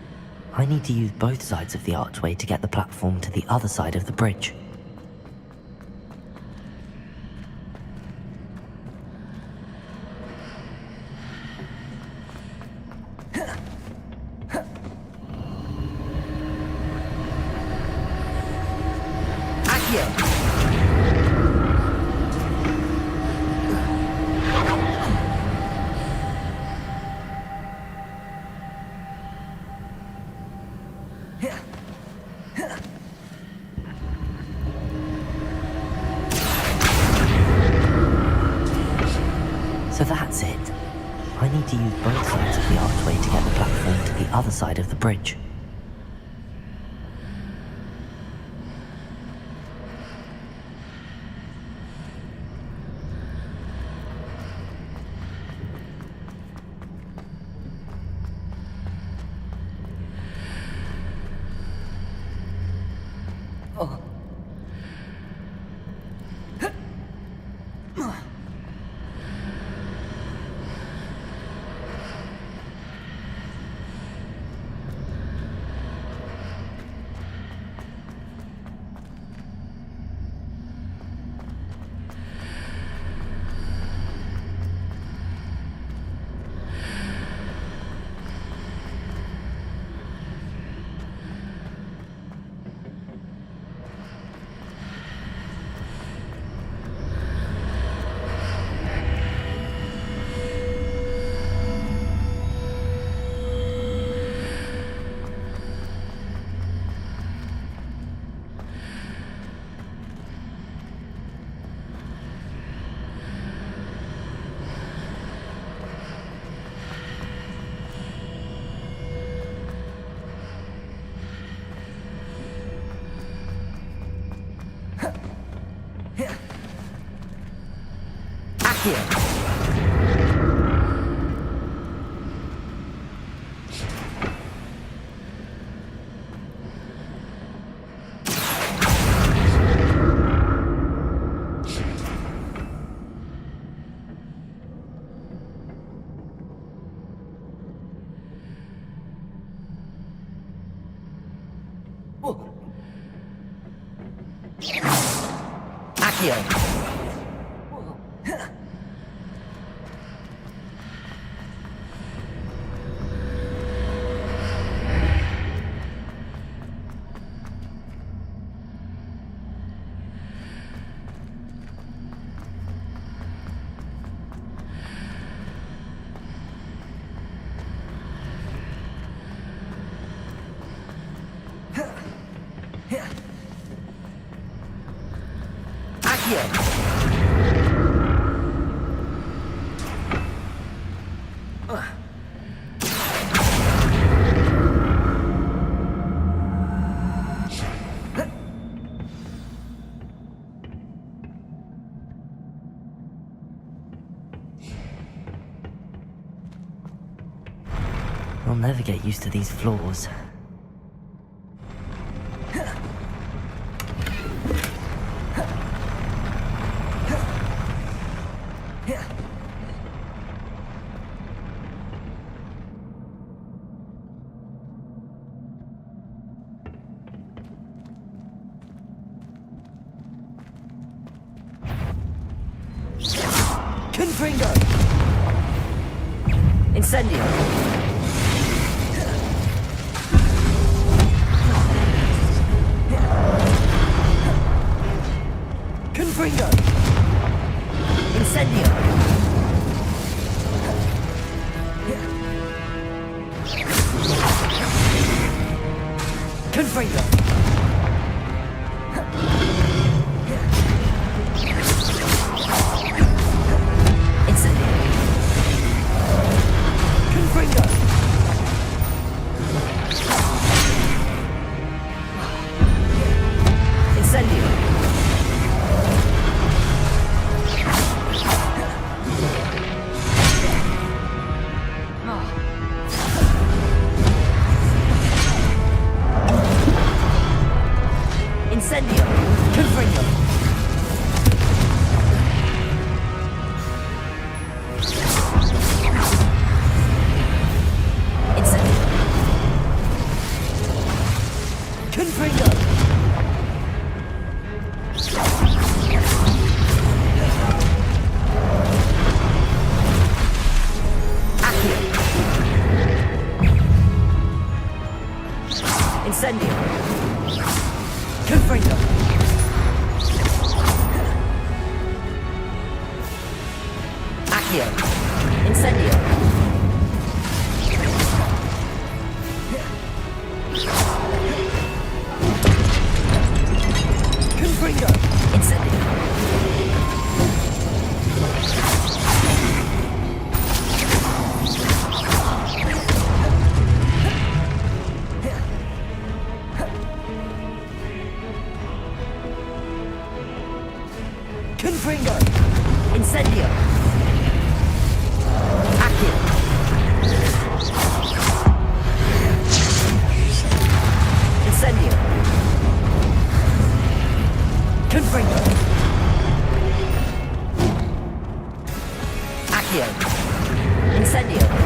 Speaker 7: I need to use both sides of the archway to get the platform to the other side of the bridge. So that's it. I need to use both sides of the archway to get the platform to the other side of the bridge. never get used to these floors.
Speaker 2: Confringo! Incendio! Confringo! Incendio! Confringo! Confringo! Incendio! Accio! Incendio! Confringo! Accio! Incendio!